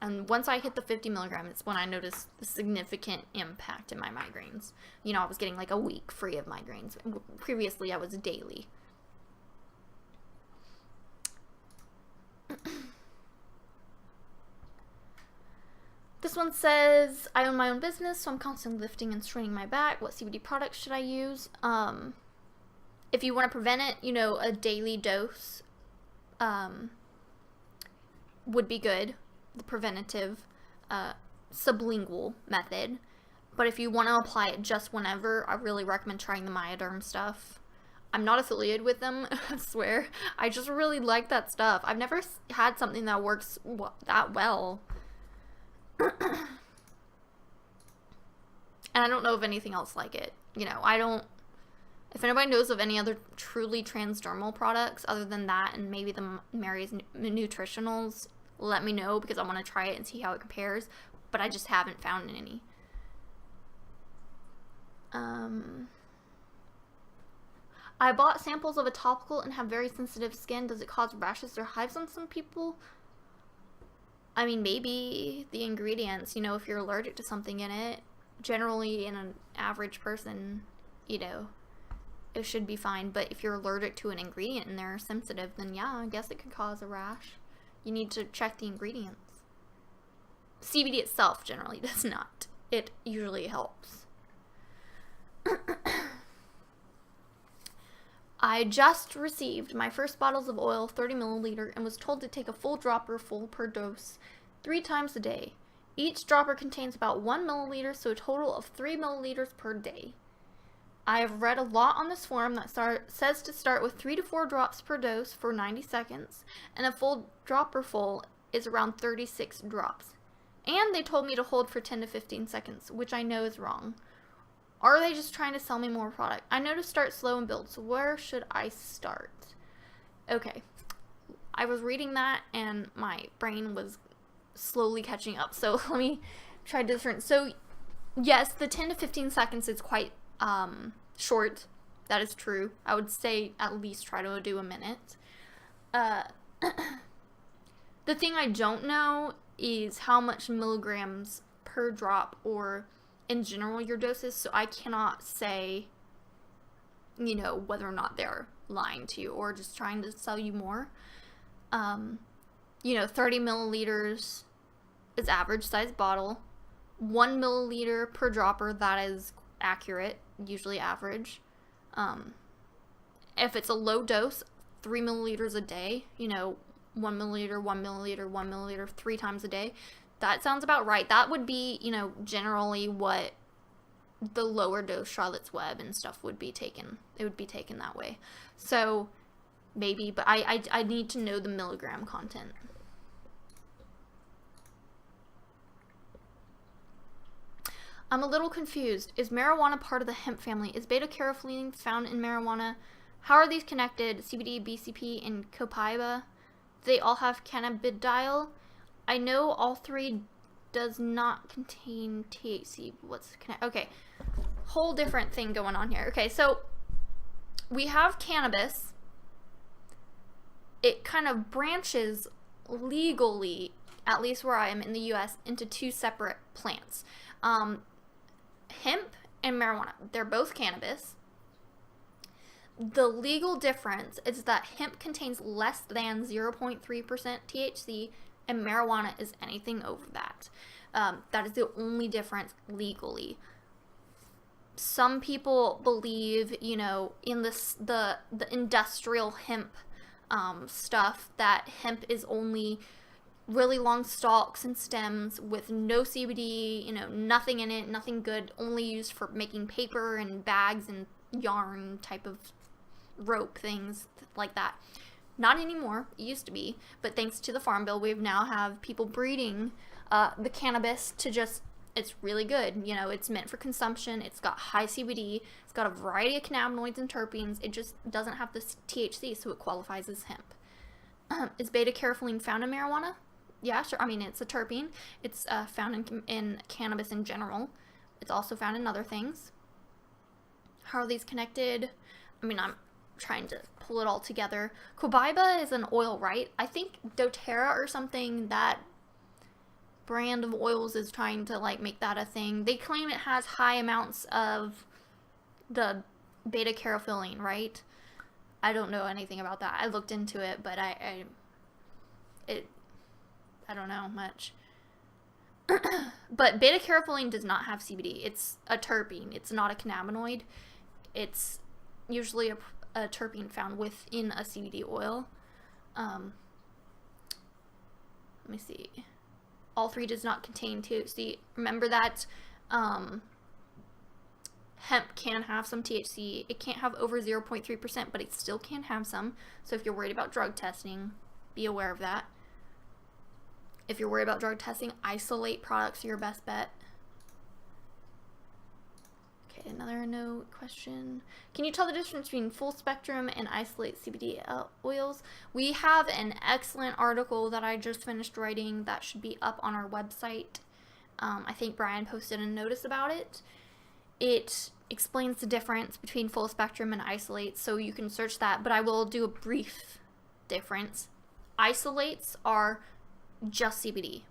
And once I hit the 50 milligrams, it's when I noticed the significant impact in my migraines. You know, I was getting like a week free of migraines. Previously, I was daily. This one says, I own my own business, so I'm constantly lifting and straining my back. What CBD products should I use? If you want to prevent it, you know, a daily dose would be good. The preventative sublingual method. But if you want to apply it just whenever, I really recommend trying the Myoderm stuff. I'm not affiliated with them, I swear. I just really like that stuff. I've never had something that works that well. And I don't know of anything else like it. You know, if anybody knows of any other truly transdermal products other than that and maybe the Mary's Nutritionals, let me know because I want to try it and see how it compares, but I just haven't found any. I bought samples of a topical and have very sensitive skin. Does it cause rashes or hives on some people? I mean, maybe the ingredients, you know, if you're allergic to something in it, generally in an average person, you know, it should be fine. But if you're allergic to an ingredient and they're sensitive, then yeah, I guess it could cause a rash. You need to check the ingredients. CBD itself generally does not. It usually helps. I just received my first bottles of oil, 30 milliliter, and was told to take a full dropper full per dose 3 times a day. Each dropper contains about 1 milliliter, so a total of 3 milliliters per day. I have read a lot on this form that says to start with 3 to 4 drops per dose for 90 seconds, and a full dropper full is around 36 drops. And they told me to hold for 10 to 15 seconds, which I know is wrong. Are they just trying to sell me more product? I know to start slow and build, so where should I start? Okay, I was reading that and my brain was slowly catching up, so let me try different. So yes, the 10 to 15 seconds is quite short. That is true. I would say at least try to do a minute. The thing I don't know is how much milligrams per drop or in general your dose is, so I cannot say you know, whether or not they're lying to you or just trying to sell you more. You know, 30 milliliters is average size bottle. 1 milliliter per dropper, that is accurate, usually average. If it's a low dose, 3 milliliters a day, you know, 1 milliliter, 1 milliliter, 1 milliliter 3 times a day. That sounds about right. That would be, you know, generally what the lower dose Charlotte's Web and stuff would be taken. It would be taken that way. So maybe, but I need to know the milligram content. I'm a little confused. Is marijuana part of the hemp family? Is beta-carotene found in marijuana? How are these connected? CBD, BCP, and copaiba? They all have cannabidiol. I know all 3 does not contain THC. What's connected? Okay, whole different thing going on here. Okay, so we have cannabis. It kind of branches legally, at least where I am in the US, into 2 separate plants. Hemp and marijuana, they're both cannabis. The legal difference is that hemp contains less than 0.3% THC and marijuana is anything over that. That is the only difference legally. Some people believe, you know, in this the industrial hemp stuff, that hemp is only really long stalks and stems with no CBD, you know, nothing in it, nothing good, only used for making paper and bags and yarn type of rope things like that. Not anymore. It used to be, but thanks to the Farm Bill, we now have people breeding the cannabis to just, it's really good. You know, it's meant for consumption. It's got high CBD. It's got a variety of cannabinoids and terpenes. It just doesn't have the THC, so it qualifies as hemp. Is beta-carotene found in marijuana? Yeah, sure. I mean, it's a terpene. It's found in cannabis in general. It's also found in other things. How are these connected? I mean, I'm trying to pull it all together. Copaiba is an oil, right? I think doTERRA or something, that brand of oils, is trying to like make that a thing. They claim it has high amounts of the beta-carotene, right? I don't know anything about that. I looked into it, but I don't know much. But beta-carotene does not have CBD. It's a terpene. It's not a cannabinoid. It's usually a terpene found within a CBD oil. Let me see. All 3 does not contain THC. Remember that hemp can have some THC. It can't have over 0.3%, but it still can have some. So if you're worried about drug testing, be aware of that. If you're worried about drug testing, isolate products are your best bet. Okay, another note question. Can you tell the difference between full spectrum and isolate CBD oils? We have an excellent article that I just finished writing that should be up on our website. I think Brian posted a notice about it. It explains the difference between full spectrum and isolate, so you can search that, but I will do a brief difference. Isolates are just CBD.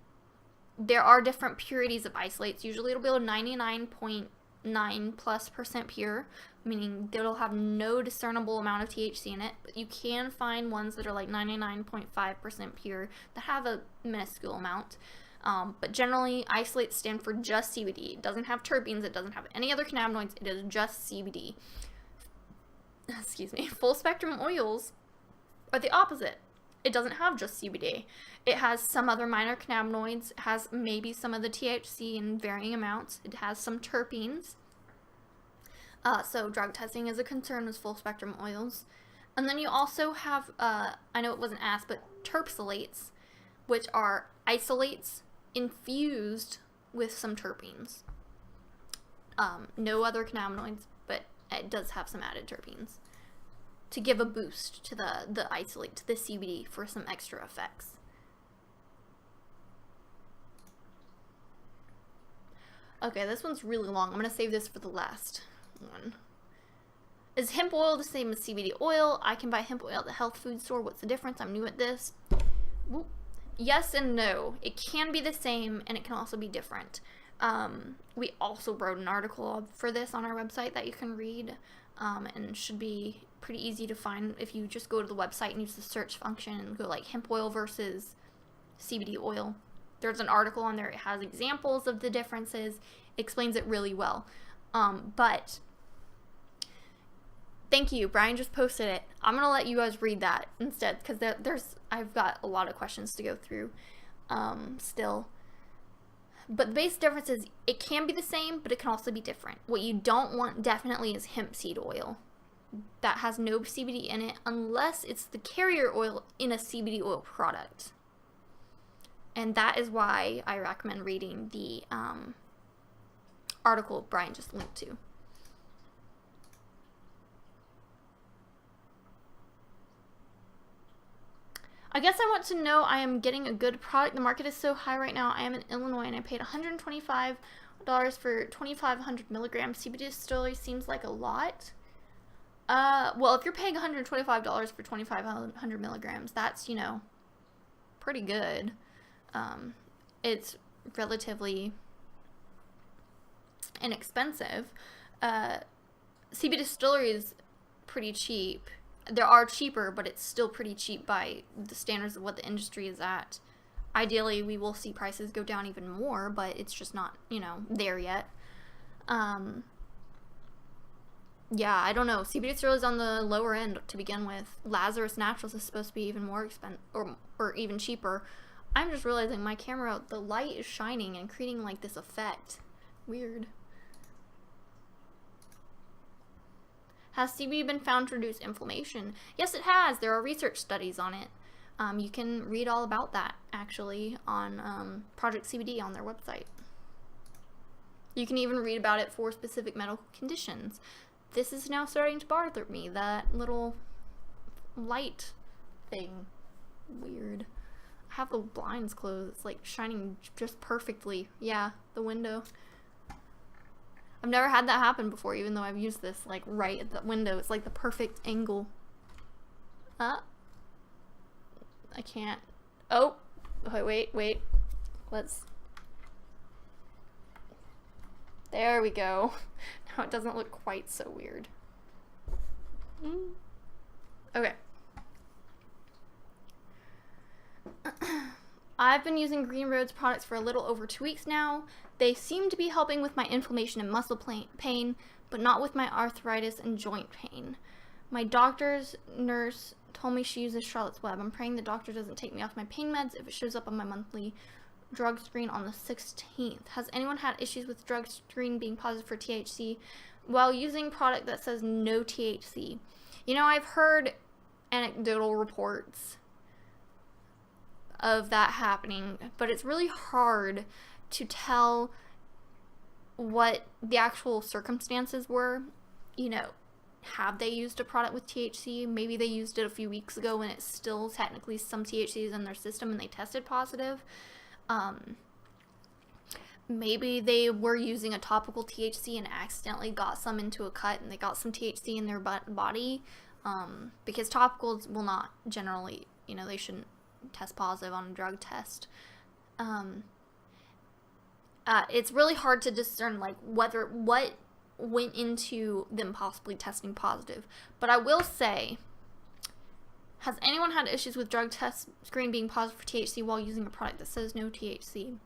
There are different purities of isolates. Usually it'll be 99.9+% pure, meaning it'll have no discernible amount of THC in it, but you can find ones that are like 99.5% pure that have a minuscule amount. But generally, isolates stand for just CBD. It doesn't have terpenes. It doesn't have any other cannabinoids. It is just CBD. Excuse me. Full spectrum oils are the opposite. It doesn't have just CBD. It has some other minor cannabinoids. It has maybe some of the THC in varying amounts. It has some terpenes. So drug testing is a concern with full spectrum oils. And then you also have, I know it wasn't asked, but terpsalates, which are isolates infused with some terpenes. No other cannabinoids, but it does have some added terpenes to give a boost to the isolate, to the CBD, for some extra effects. Okay, this one's really long. I'm going to save this for the last one. Is hemp oil the same as CBD oil? I can buy hemp oil at the health food store. What's the difference? I'm new at this. Whoop. Yes and no. It can be the same, and it can also be different. We also wrote an article for this on our website that you can read, and should be pretty easy to find if you just go to the website and use the search function and go like hemp oil versus CBD oil. There's an article on there. It has examples of the differences, explains it really well. But thank you. Brian just posted it. I'm going to let you guys read that instead, because I've got a lot of questions to go through still. But the base difference is it can be the same, but it can also be different. What you don't want definitely is hemp seed oil. That has no CBD in it unless it's the carrier oil in a CBD oil product. And that is why I recommend reading the article Brian just linked to. I guess I want to know I am getting a good product. The market is so high right now. I am in Illinois and I paid $125 for 2,500 milligrams. CBD distillery seems like a lot. Well, if you're paying $125 for 2,500 milligrams, that's, you know, pretty good. It's relatively inexpensive. CBD distillery is pretty cheap. There are cheaper, but it's still pretty cheap by the standards of what the industry is at. Ideally, we will see prices go down even more, but it's just not, you know, there yet. Yeah, I don't know. CBD distillery is on the lower end to begin with. Lazarus Naturals is supposed to be even more expensive, or even cheaper. I'm just realizing my camera, the light is shining and creating like this effect. Weird. Has CBD been found to reduce inflammation? Yes, it has. There are research studies on it. You can read all about that, actually, on Project CBD on their website. You can even read about it for specific medical conditions. This is now starting to bother me, that little light thing. Weird. I have the blinds closed. It's like shining just perfectly. Yeah, the window. I've never had that happen before, even though I've used this like right at the window. It's like the perfect angle. I can't. Oh, wait. There we go. Now it doesn't look quite so weird. Okay. I've been using Green Road's products for a little over 2 weeks now. They seem to be helping with my inflammation and muscle pain, but not with my arthritis and joint pain. My doctor's nurse told me she uses Charlotte's Web. I'm praying the doctor doesn't take me off my pain meds if it shows up on my monthly drug screen on the 16th. Has anyone had issues with drug screen being positive for THC while using product that says no THC? You know, I've heard anecdotal reports of that happening, but it's really hard to tell what the actual circumstances were. You know, have they used a product with THC? Maybe they used it a few weeks ago and it's still technically some THC is in their system and they tested positive. Maybe they were using a topical THC and accidentally got some into a cut and they got some THC in their body, because topicals will not generally, you know, they shouldn't test positive on a drug test. It's really hard to discern like what went into them possibly testing positive. But I will say, has anyone had issues with drug test screen being positive for THC while using a product that says no THC?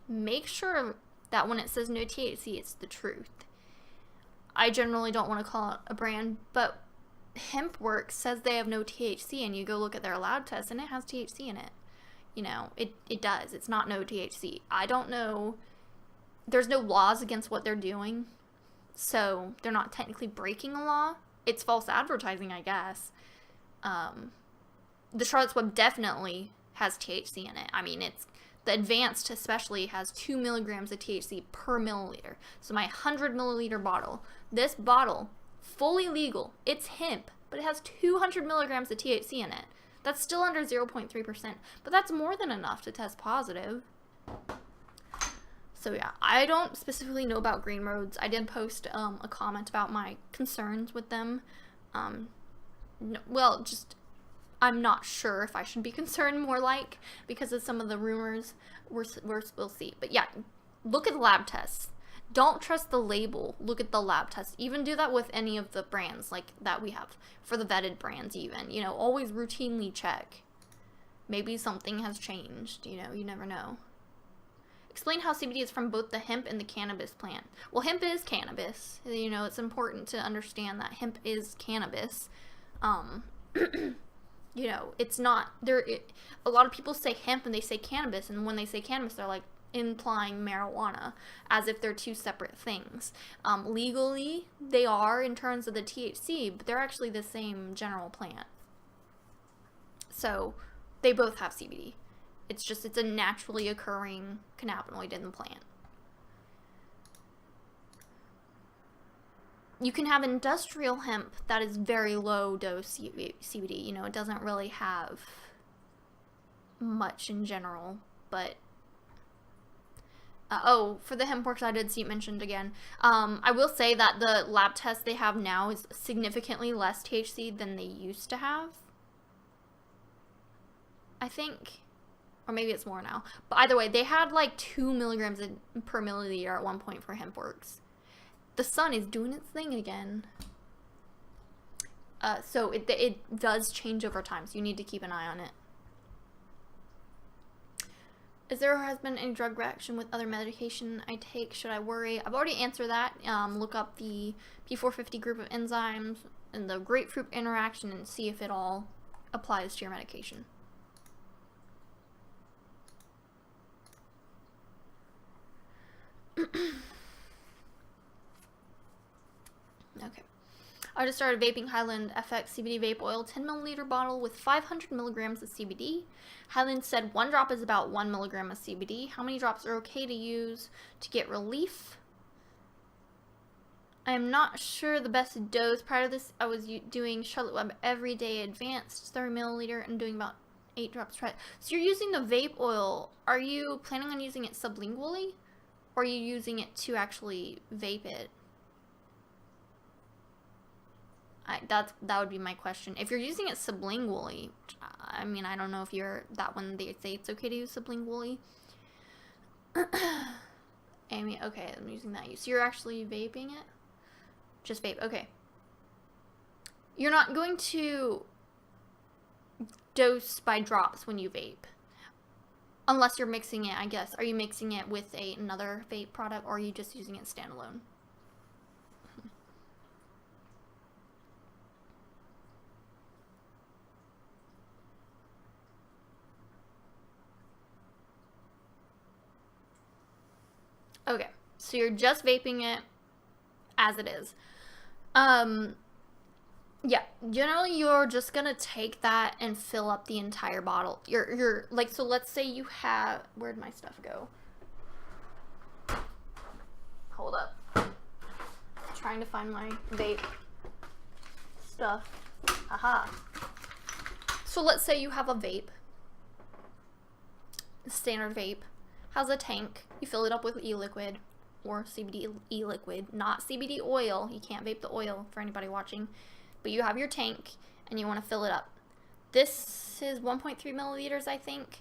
Make sure that when it says no THC, it's the truth. I generally don't want to call it a brand, but HempWorks says they have no THC, and you go look at their lab test and it has THC in it. You know, it does. It's not no THC. I don't know. There's no laws against what they're doing, so they're not technically breaking a law. It's false advertising, I guess. The Charlotte's Web definitely has THC in it. I mean, the advanced especially has 2 milligrams of THC per milliliter. So my 100 milliliter bottle, this bottle, fully legal, it's hemp, but it has 200 milligrams of THC in it. That's still under 0.3%, but that's more than enough to test positive. So yeah, I don't specifically know about Green Roads. I did post a comment about my concerns with them. I'm not sure if I should be concerned more like, because of some of the rumors we'll see. But yeah, look at the lab tests. Don't trust the label. Look at the lab tests. Even do that with any of the brands like that we have for the vetted brands even. You know, always routinely check. Maybe something has changed, you know, you never know. Explain how CBD is from both the hemp and the cannabis plant. Well, hemp is cannabis. You know, it's important to understand that hemp is cannabis. You know, it's not there. A lot of people say hemp and they say cannabis, and when they say cannabis, they're like implying marijuana as if they're two separate things. Legally, they are in terms of the THC, but they're actually the same general plant. So they both have CBD. It's just, it's a naturally occurring cannabinoid in the plant. You can have industrial hemp that is very low dose CBD. You know, it doesn't really have much in general, but oh, for the hemp works I did see it mentioned again. I will say that the lab test they have now is significantly less THC than they used to have. I think, or maybe it's more now. But either way, they had like 2 milligrams per milliliter at one point for HempWorks. The sun is doing its thing again. So it does change over time, so you need to keep an eye on it. Is there or has been any drug reaction with other medication I take? Should I worry? I've already answered that. Look up the P450 group of enzymes and the grapefruit interaction and see if it all applies to your medication. Okay. I just started vaping Highland FX CBD vape oil, 10 milliliter bottle with 500 milligrams of CBD. Highland said 1 drop is about 1 milligram of CBD. How many drops are okay to use to get relief? I am not sure the best dose. Prior to this, I was doing Charlotte Web every day advanced, 30 milliliter, and doing about 8 drops. So you're using the vape oil. Are you planning on using it sublingually? Or are you using it to actually vape it? That would be my question. If you're using it sublingually, I mean, I don't know if you're that one. They say it's okay to use sublingually. Amy, okay, I'm using that. So you're actually vaping it? Just vape, okay. You're not going to dose by drops when you vape. Unless you're mixing it, I guess. Are you mixing it with another vape product, or are you just using it standalone? Okay, so you're just vaping it as it is. Yeah, generally you're just gonna take that and fill up the entire bottle. You're like, so let's say you have, where'd my stuff go? Hold up. I'm trying to find my vape stuff. Aha. So let's say you have a vape. Standard vape. Has a tank. You fill it up with e-liquid or CBD e-liquid, not CBD oil. You can't vape the oil for anybody watching. But you have your tank and you want to fill it up. This is 1.3 milliliters, I think.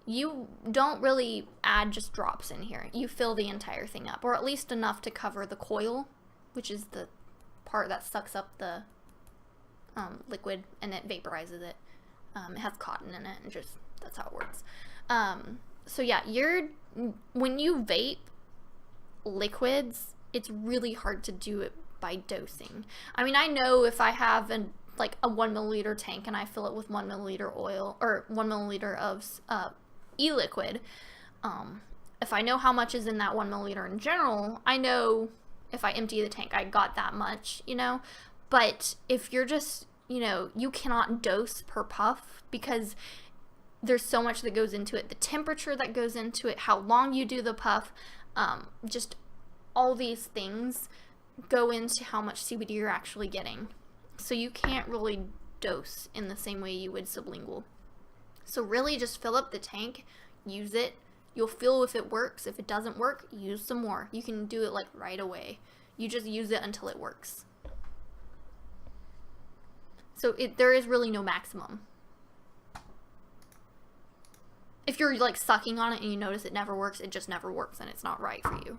You don't really add just drops in here. You fill the entire thing up, or at least enough to cover the coil, which is the part that sucks up the liquid and it vaporizes it. It has cotton in it, and just, that's how it works. So yeah, when you vape liquids, it's really hard to do it by dosing. I mean, I know if I have like a 1 milliliter tank and I fill it with 1 milliliter oil, or 1 milliliter of e-liquid, if I know how much is in that 1 milliliter in general, I know if I empty the tank, I got that much, you know? But if you're just, you know, you cannot dose per puff because there's so much that goes into it. The temperature that goes into it, how long you do the puff, just all these things go into how much CBD you're actually getting. So you can't really dose in the same way you would sublingual. So really just fill up the tank, use it. You'll feel if it works. If it doesn't work, use some more. You can do it like right away. You just use it until it works. So there is really no maximum. If you're like sucking on it and you notice it never works, it just never works and it's not right for you.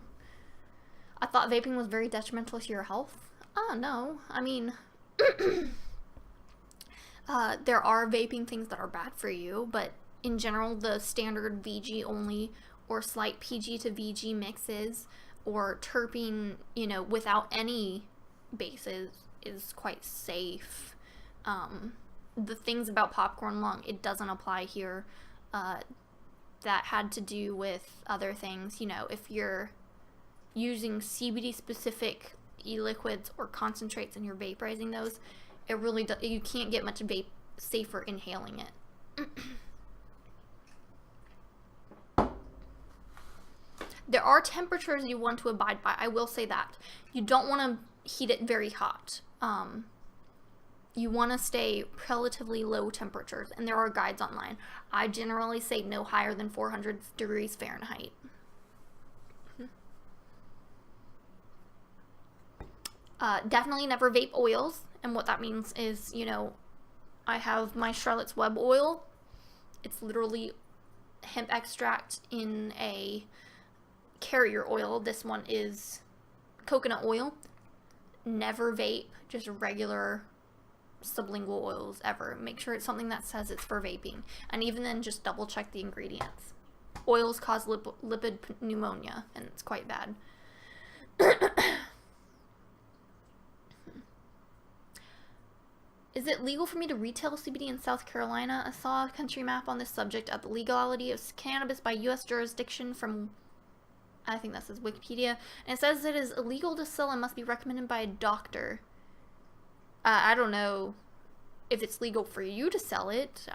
I thought vaping was very detrimental to your health. Oh, no. I mean, there are vaping things that are bad for you, but in general, the standard VG only or slight PG to VG mixes or terpene, you know, without any bases is quite safe. The things about popcorn lung, it doesn't apply here. That had to do with other things, you know, if you're using CBD specific e-liquids or concentrates and you're vaporizing those, it really you can't get much vape safer inhaling it. There are temperatures you want to abide by. I will say that. You don't want to heat it very hot. You want to stay relatively low temperatures, and there are guides online. I generally say no higher than 400 degrees Fahrenheit. Definitely never vape oils, and what that means is, you know, I have my Charlotte's Web oil. It's literally hemp extract in a carrier oil. This one is coconut oil. Never vape just regular sublingual oils ever. Make sure it's something that says it's for vaping, and even then just double check the ingredients. Oils cause lipid pneumonia, and it's quite bad. Is it legal for me to retail CBD in South Carolina? I saw a country map on this subject of the legality of cannabis by U.S. jurisdiction from, I think that says Wikipedia, and it says it is illegal to sell and must be recommended by a doctor. I don't know if it's legal for you to sell it.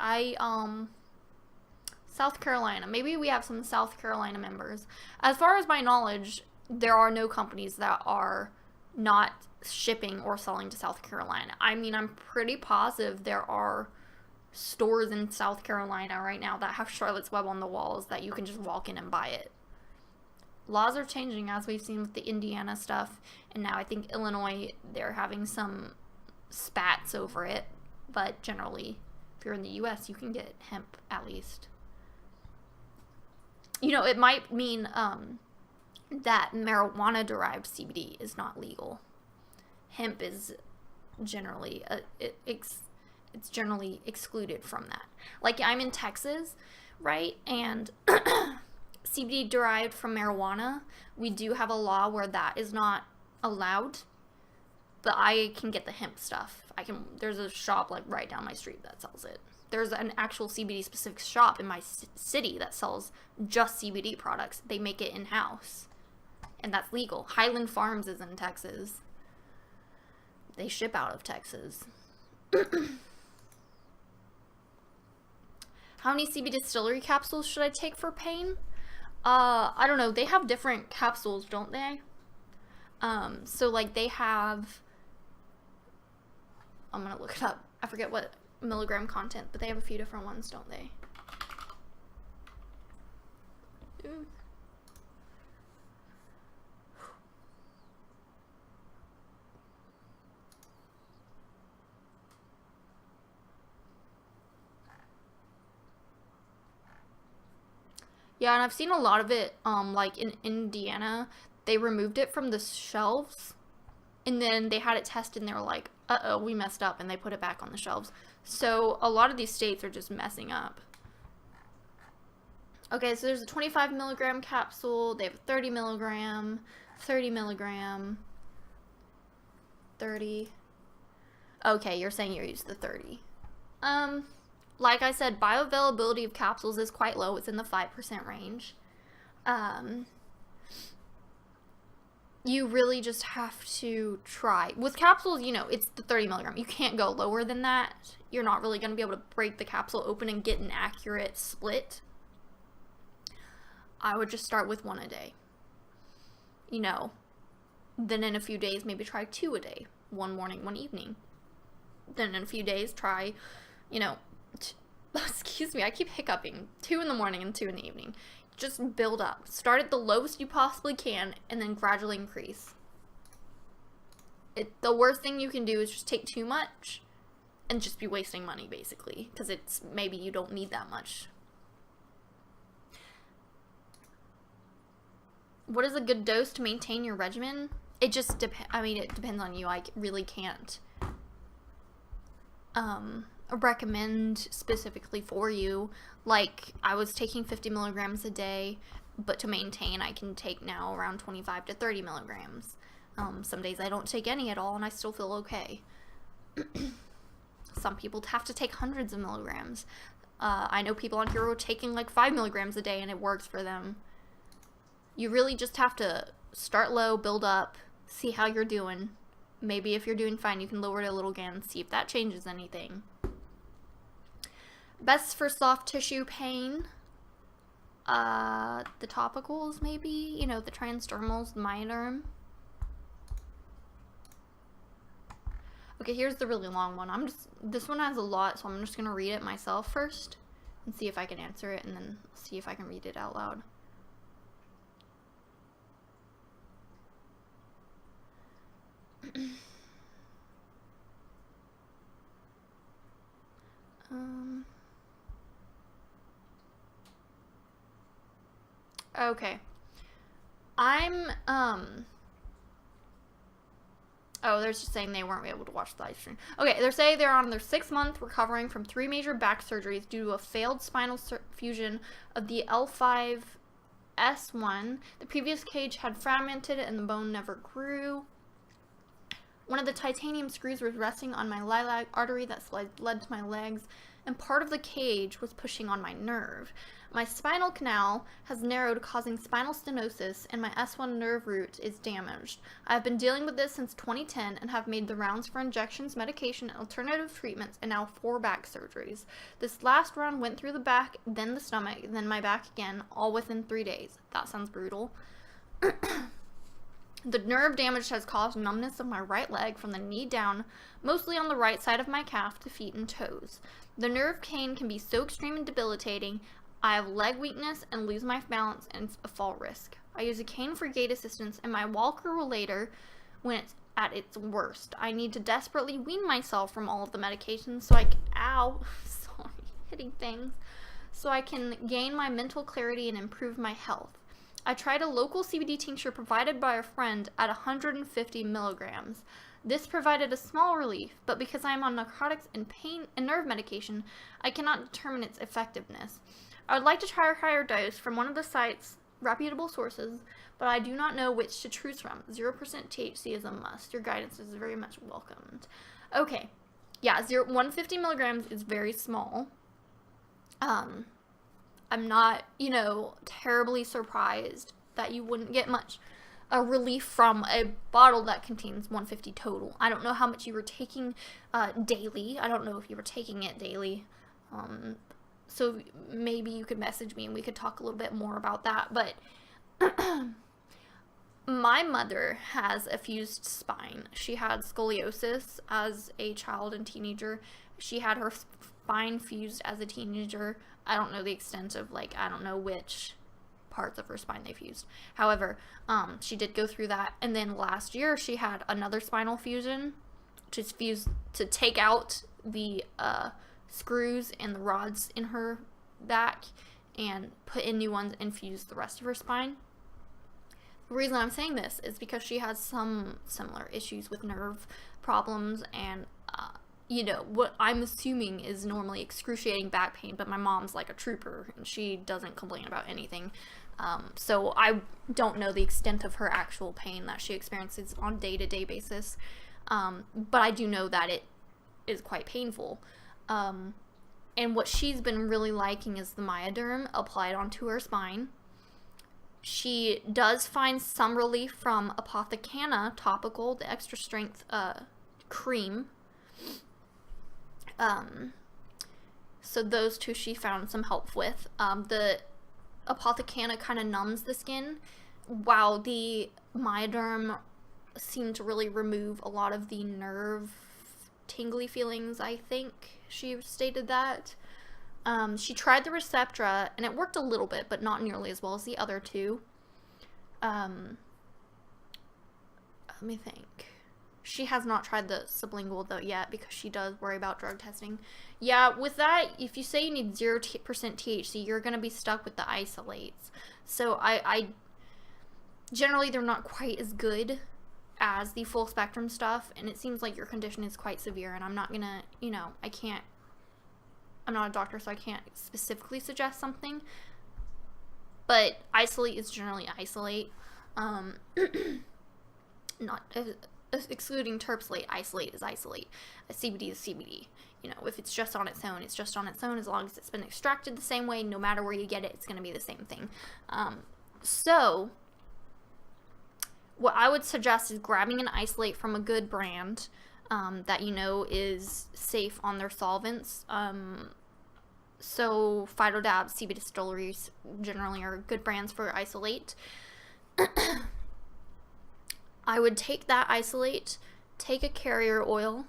South Carolina. Maybe we have some South Carolina members. As far as my knowledge, there are no companies that are not shipping or selling to South Carolina. I mean, I'm pretty positive there are stores in South Carolina right now that have Charlotte's Web on the walls that you can just walk in and buy it. Laws are changing, as we've seen with the Indiana stuff, and now I think Illinois, they're having some spats over it, but generally, if you're in the US, you can get hemp at least. You know, it might mean that marijuana-derived CBD is not legal. Hemp is generally it's generally excluded from that. Like, I'm in Texas, right? And CBD derived from marijuana, we do have a law where that is not allowed, but I can get the hemp stuff. There's a shop like right down my street that sells it. There's an actual CBD specific shop in my city that sells just CBD products. They make it in-house, and that's legal. Highland Farms is in Texas. They ship out of Texas. How many CBD distillery capsules should I take for pain? I don't know. They have different capsules, don't they? So like they have, I'm gonna look it up. I forget what milligram content, but they have a few different ones, don't they? Ooh. Yeah, and I've seen a lot of it, like in Indiana, they removed it from the shelves, and then they had it tested, and they were like, uh-oh, we messed up, and they put it back on the shelves. So a lot of these states are just messing up. Okay, so there's a 25 milligram capsule, they have a 30 milligram, 30 milligram, 30. Okay, you're saying you used the 30. Like I said, bioavailability of capsules is quite low. It's in the 5% range. You really just have to try. With capsules, you know, it's the 30 milligram. You can't go lower than that. You're not really going to be able to break the capsule open and get an accurate split. I would just start with one a day. You know, then in a few days, maybe try 2 a day. 1 morning, 1 evening. Then in a few days, try, you know, excuse me, I keep hiccuping. 2 in the morning and 2 in the evening. Just build up. Start at the lowest you possibly can and then gradually increase. The worst thing you can do is just take too much and just be wasting money, basically, because it's maybe you don't need that much. What is a good dose to maintain your regimen? It just depends. I mean, it depends on you. I really can't recommend specifically for you. Like, I was taking 50 milligrams a day, but to maintain, I can take now around 25 to 30 milligrams. Some days I don't take any at all, and I still feel okay. Some people have to take hundreds of milligrams. I know people on here who are taking like 5 milligrams a day, and it works for them. You really just have to start low, build up, see how you're doing. Maybe if you're doing fine, you can lower it a little again, see if that changes anything. Best for soft tissue pain. The topicals, maybe. You know, the transdermals, the Myoderm. Okay, here's the really long one. This one has a lot, so I'm just going to read it myself first and see if I can answer it, and then see if I can read it out loud. Okay. Oh, they're just saying they weren't able to watch the live stream. Okay, they're saying they're on their 6th month recovering from 3 major back surgeries due to a failed spinal fusion of the L5-S1. The previous cage had fragmented and the bone never grew. One of the titanium screws was resting on my lilac artery that led to my legs, and part of the cage was pushing on my nerve. My spinal canal has narrowed, causing spinal stenosis, and my S1 nerve root is damaged. I have been dealing with this since 2010 and have made the rounds for injections, medication, alternative treatments, and now 4 back surgeries. This last round went through the back, then the stomach, then my back again, all within 3 days. That sounds brutal. The nerve damage has caused numbness of my right leg from the knee down, mostly on the right side of my calf to feet and toes. The nerve pain can be so extreme and debilitating. I have leg weakness and lose my balance and a fall risk. I use a cane for gait assistance and my walker rollator when it's at its worst. I need to desperately wean myself from all of the medications so I can, sorry, hitting things, so I can gain my mental clarity and improve my health. I tried a local CBD tincture provided by a friend at 150 milligrams. This provided a small relief, but because I am on narcotics and pain and nerve medication, I cannot determine its effectiveness. I would like to try a higher dose from one of the site's reputable sources, but I do not know which to choose from. 0% THC is a must. Your guidance is very much welcomed. Okay. Yeah, 150 milligrams is very small. I'm not, terribly surprised that you wouldn't get much relief from a bottle that contains 150 total. I don't know how much you were taking daily. I don't know if you were taking it daily. So maybe you could message me and we could talk a little bit more about that. But my mother has a fused spine. She had scoliosis as a child and teenager. She had her spine fused as a teenager. I don't know the extent of, I don't know which parts of her spine they fused. However, she did go through that. And then last year, she had another spinal fusion, which is fused to take out the screws and the rods in her back and put in new ones and fuse the rest of her spine. The reason I'm saying this is because she has some similar issues with nerve problems and what I'm assuming is normally excruciating back pain, but my mom's like a trooper and she doesn't complain about anything. So I don't know the extent of her actual pain that she experiences on a day-to-day basis. But I do know that it is quite painful. And what she's been really liking is the Myoderm applied onto her spine. She does find some relief from Apothecana topical, the extra strength cream. So those two she found some help with. The Apothecana kind of numbs the skin, while the Myoderm seemed to really remove a lot of the nerve tingly feelings, I think she stated that. She tried the Receptra, and it worked a little bit, but not nearly as well as the other two. Let me think. She has not tried the sublingual, though, yet, because she does worry about drug testing. Yeah, with that, if you say you need 0% THC, you're going to be stuck with the isolates. So Generally, they're not quite as good as the full spectrum stuff, and it seems like your condition is quite severe, and I'm not gonna, I'm not a doctor, so I can't specifically suggest something, but isolate is generally isolate. Not excluding terpsilate, isolate is isolate. CBD is CBD. If it's just on its own, it's just on its own. As long as it's been extracted the same way, no matter where you get it, it's going to be the same thing. So what I would suggest is grabbing an isolate from a good brand that is safe on their solvents. So Phytodab, CBD Distilleries generally are good brands for isolate. I would take that isolate, take a carrier oil,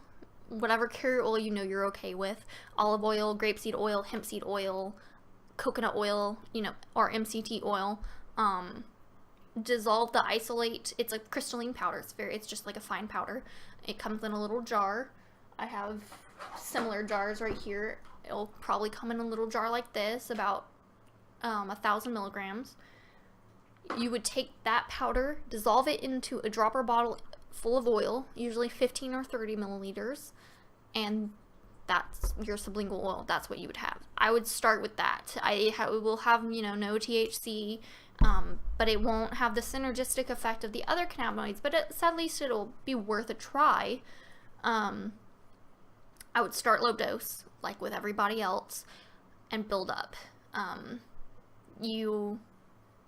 whatever carrier oil you're okay with, olive oil, grapeseed oil, hemp seed oil, coconut oil, or MCT oil. Dissolve the isolate. It's a crystalline powder. It's just like a fine powder. It comes in a little jar. I have similar jars right here. It'll probably come in a little jar like this, about 1,000 milligrams. You would take that powder, dissolve it into a dropper bottle full of oil, usually 15 or 30 milliliters, and that's your sublingual oil. That's what you would have. I would start with that. It will have, no THC, but it won't have the synergistic effect of the other cannabinoids, but at least it'll be worth a try. I would start low dose, like with everybody else, and build up.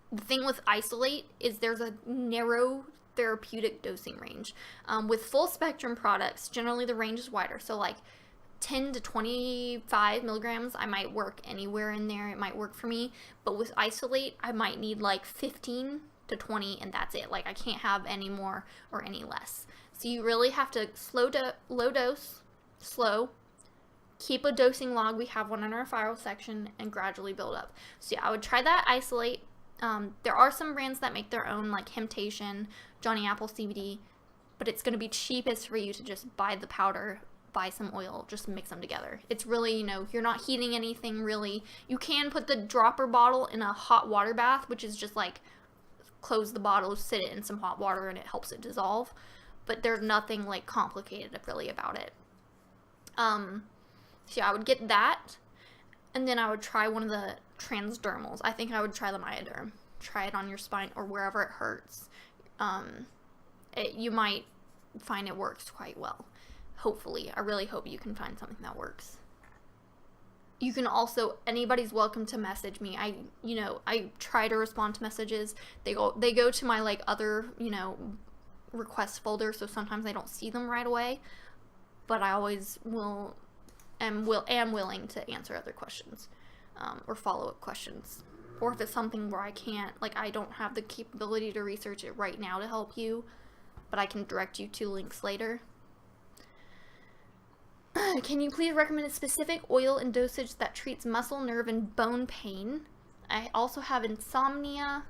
The thing with isolate is there's a narrow therapeutic dosing range. With full spectrum products, generally the range is wider. So like 10 to 25 milligrams, I might work anywhere in there. It might work for me. But with isolate, I might need like 15 to 20, and that's it. Like I can't have any more or any less. So you really have to low dose, slow. Keep a dosing log. We have one in our file section, and gradually build up. So yeah, I would try that isolate. There are some brands that make their own, like Hemptation, Johnny Apple CBD, but it's going to be cheapest for you to just buy the powder, buy some oil, just mix them together. It's really, you're not heating anything really. You can put the dropper bottle in a hot water bath, which is just like close the bottle, sit it in some hot water, and it helps it dissolve. But there's nothing like complicated really about it. So yeah, I would get that, and then I would try one of the transdermals. I think I would try the Myoderm. Try it on your spine or wherever it hurts. You might find it works quite well. Hopefully. I really hope you can find something that works. You can also, anybody's welcome to message me. I try to respond to messages. They go to my like other, request folder, so sometimes I don't see them right away, but I always am willing to answer other questions. Or follow-up questions, or if it's something where I don't have the capability to research it right now to help you, but I can direct you to links later. Can you please recommend a specific oil and dosage that treats muscle, nerve, and bone pain? I also have insomnia,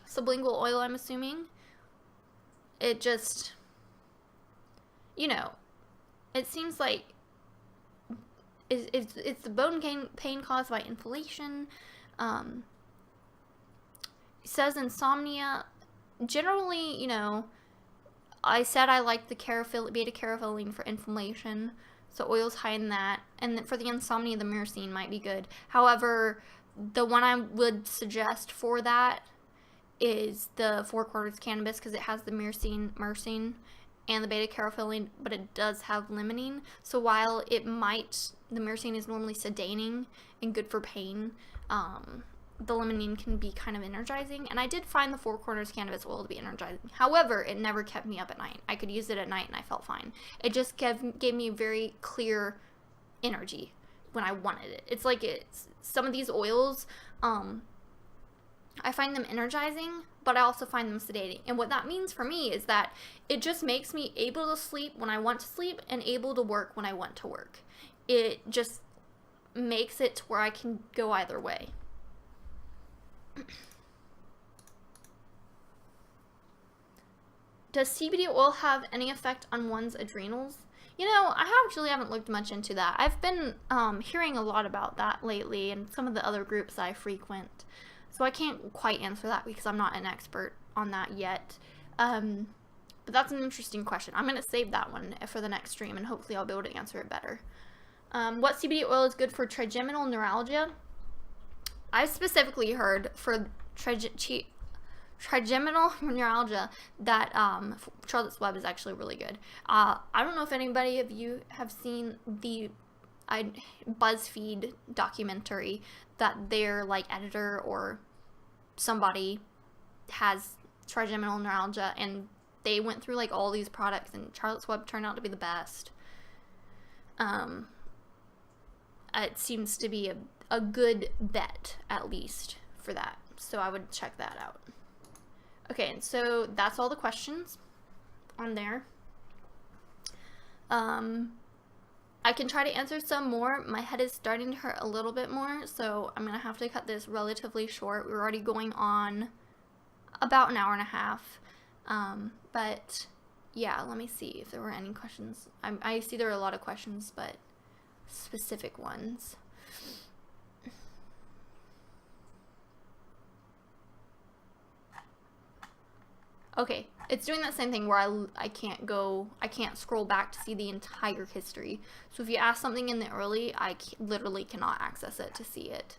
sublingual oil, I'm assuming. It just, it seems like it's the bone pain caused by inflammation. It says insomnia. Generally, I said I like the beta carotene for inflammation, so oils high in that. And for the insomnia, the myrcene might be good. However, the one I would suggest for that is the 4 quarters cannabis, because it has the myrcene and the beta carotene, but it does have limonene. So while the myrcene is normally sedating and good for pain, the limonene can be kind of energizing. And I did find the 4 corners cannabis oil to be energizing. However, it never kept me up at night. I could use it at night and I felt fine. It just gave me very clear energy when I wanted it. It's like some of these oils, I find them energizing, but I also find them sedating. And what that means for me is that it just makes me able to sleep when I want to sleep and able to work when I want to work. It just makes it to where I can go either way. Does CBD oil have any effect on one's adrenals? You know, I actually haven't looked much into that. I've been hearing a lot about that lately and some of the other groups I frequent. So I can't quite answer that because I'm not an expert on that yet. But that's an interesting question. I'm going to save that one for the next stream, and hopefully I'll be able to answer it better. What CBD oil is good for trigeminal neuralgia? I specifically heard for trigeminal neuralgia that Charlotte's Web is actually really good. I don't know if anybody of you have seen the BuzzFeed documentary that their like editor or somebody has trigeminal neuralgia, and they went through like all these products, and Charlotte's Web turned out to be the best. It seems to be a good bet, at least, for that. So I would check that out. Okay, and so that's all the questions on there. I can try to answer some more. My head is starting to hurt a little bit more, so I'm going to have to cut this relatively short. We're already going on about an hour and a half. But yeah, let me see if there were any questions. I see there are a lot of questions, but specific ones. Okay, it's doing that same thing where I can't scroll back to see the entire history. So if you ask something in the early, I literally cannot access it to see it.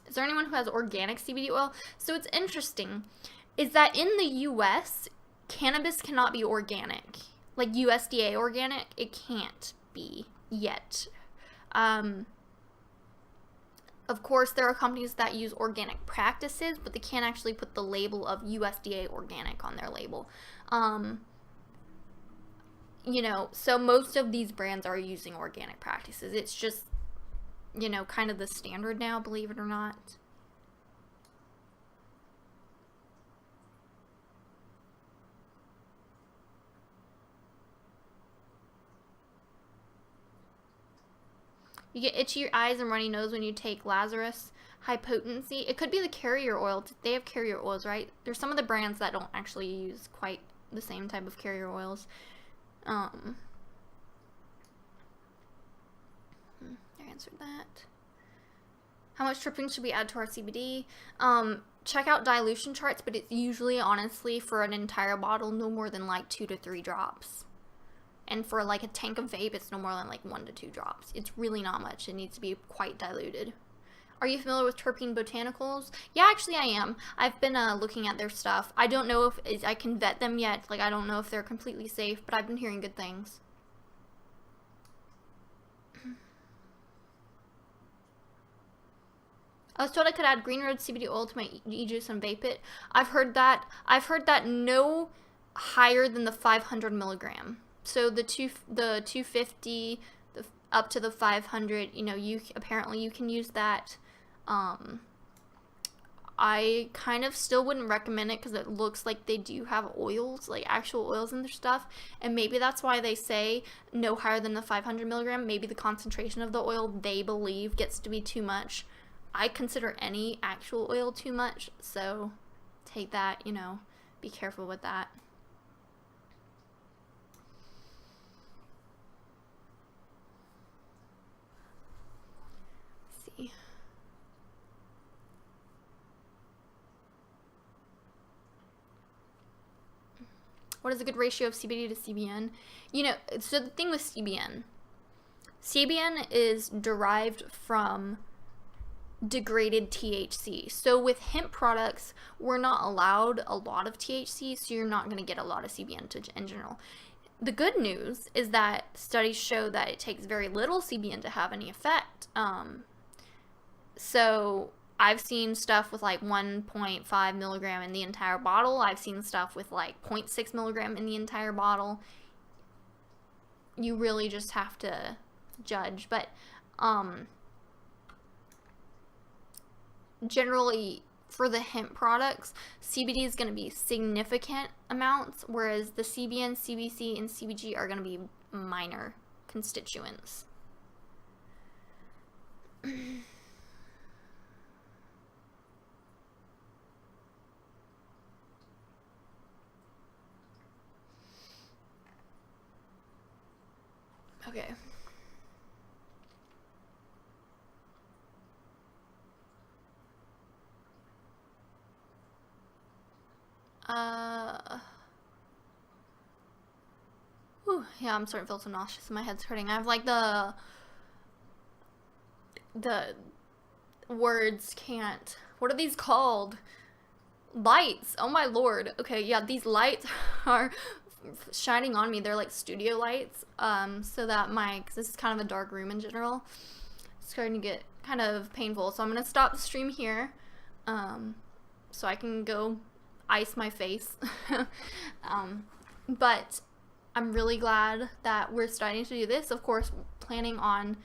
Is there anyone who has organic CBD oil? So it's interesting, is that in the US, cannabis cannot be organic. Like USDA organic, it can't be yet. Of course, there are companies that use organic practices, but they can't actually put the label of USDA organic on their label. You know, so most of these brands are using organic practices. It's just, you know, kind of the standard now, believe it or not. You get itchy eyes and runny nose when you take Lazarus. High potency. It could be the carrier oil. They have carrier oils, right? There's some of the brands that don't actually use quite the same type of carrier oils. I answered that. How much terpenes should we add to our CBD? Check out dilution charts, but it's usually, honestly, for an entire bottle, no more than like 2 to 3 drops. And for like a tank of vape, it's no more than like 1 to 2 drops. It's really not much. It needs to be quite diluted. Are you familiar with Terpene Botanicals? Yeah, actually I am. I've been looking at their stuff. I don't know if I can vet them yet. Like, I don't know if they're completely safe, but I've been hearing good things. I was told I could add Green Road CBD oil to my e-juice and vape it. I've heard that. I've heard that no higher than the 500 milligram. So the 250, up to the 500, you know, apparently you can use that. I kind of still wouldn't recommend it because it looks like they do have oils, like actual oils in their stuff, and maybe that's why they say no higher than the 500 milligram. Maybe the concentration of the oil they believe gets to be too much. I consider any actual oil too much, so take that, you know, be careful with that. What is a good ratio of CBD to CBN? You know, so the thing with CBN is derived from degraded THC. So with hemp products, we're not allowed a lot of THC, so you're not going to get a lot of CBN in general. The good news is that studies show that it takes very little CBN to have any effect. So I've seen stuff with like 1.5 milligram in the entire bottle. I've seen stuff with like 0.6 milligram in the entire bottle. You really just have to judge. But generally, for the hemp products, CBD is going to be significant amounts, whereas the CBN, CBC, and CBG are going to be minor constituents. Okay. Whew, yeah, I'm starting to feel so nauseous. My head's hurting. I have like the words can't. What are these called? Lights. Oh my lord. Okay, yeah, these lights are shining on me. They're like studio lights. So that cause this is kind of a dark room in general. It's starting to get kind of painful. So I'm gonna stop the stream here. So I can go ice my face. But I'm really glad that we're starting to do this. Of course, planning on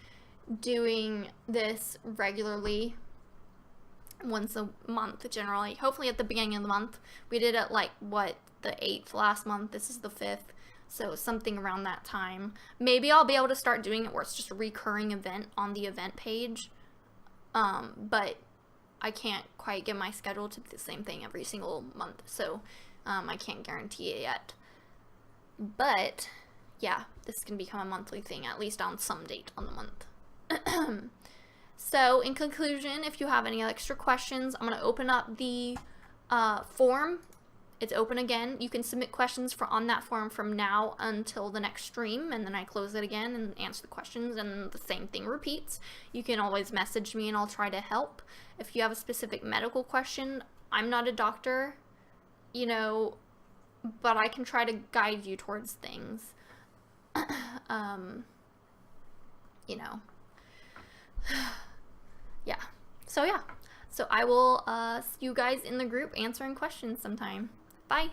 doing this regularly once a month generally. Hopefully at the beginning of the month. We did it like what, the 8th last month. This is the 5th. So something around that time. Maybe I'll be able to start doing it where it's just a recurring event on the event page. But I can't quite get my schedule to be the same thing every single month. So I can't guarantee it yet. But yeah, this can become a monthly thing, at least on some date on the month. So in conclusion, if you have any extra questions, I'm going to open up the form. It's open again. You can submit questions on that form from now until the next stream, and then I close it again and answer the questions, and the same thing repeats. You can always message me and I'll try to help. If you have a specific medical question, I'm not a doctor, you know, but I can try to guide you towards things. You know. Yeah. So I will see you guys in the group answering questions sometime. Bye.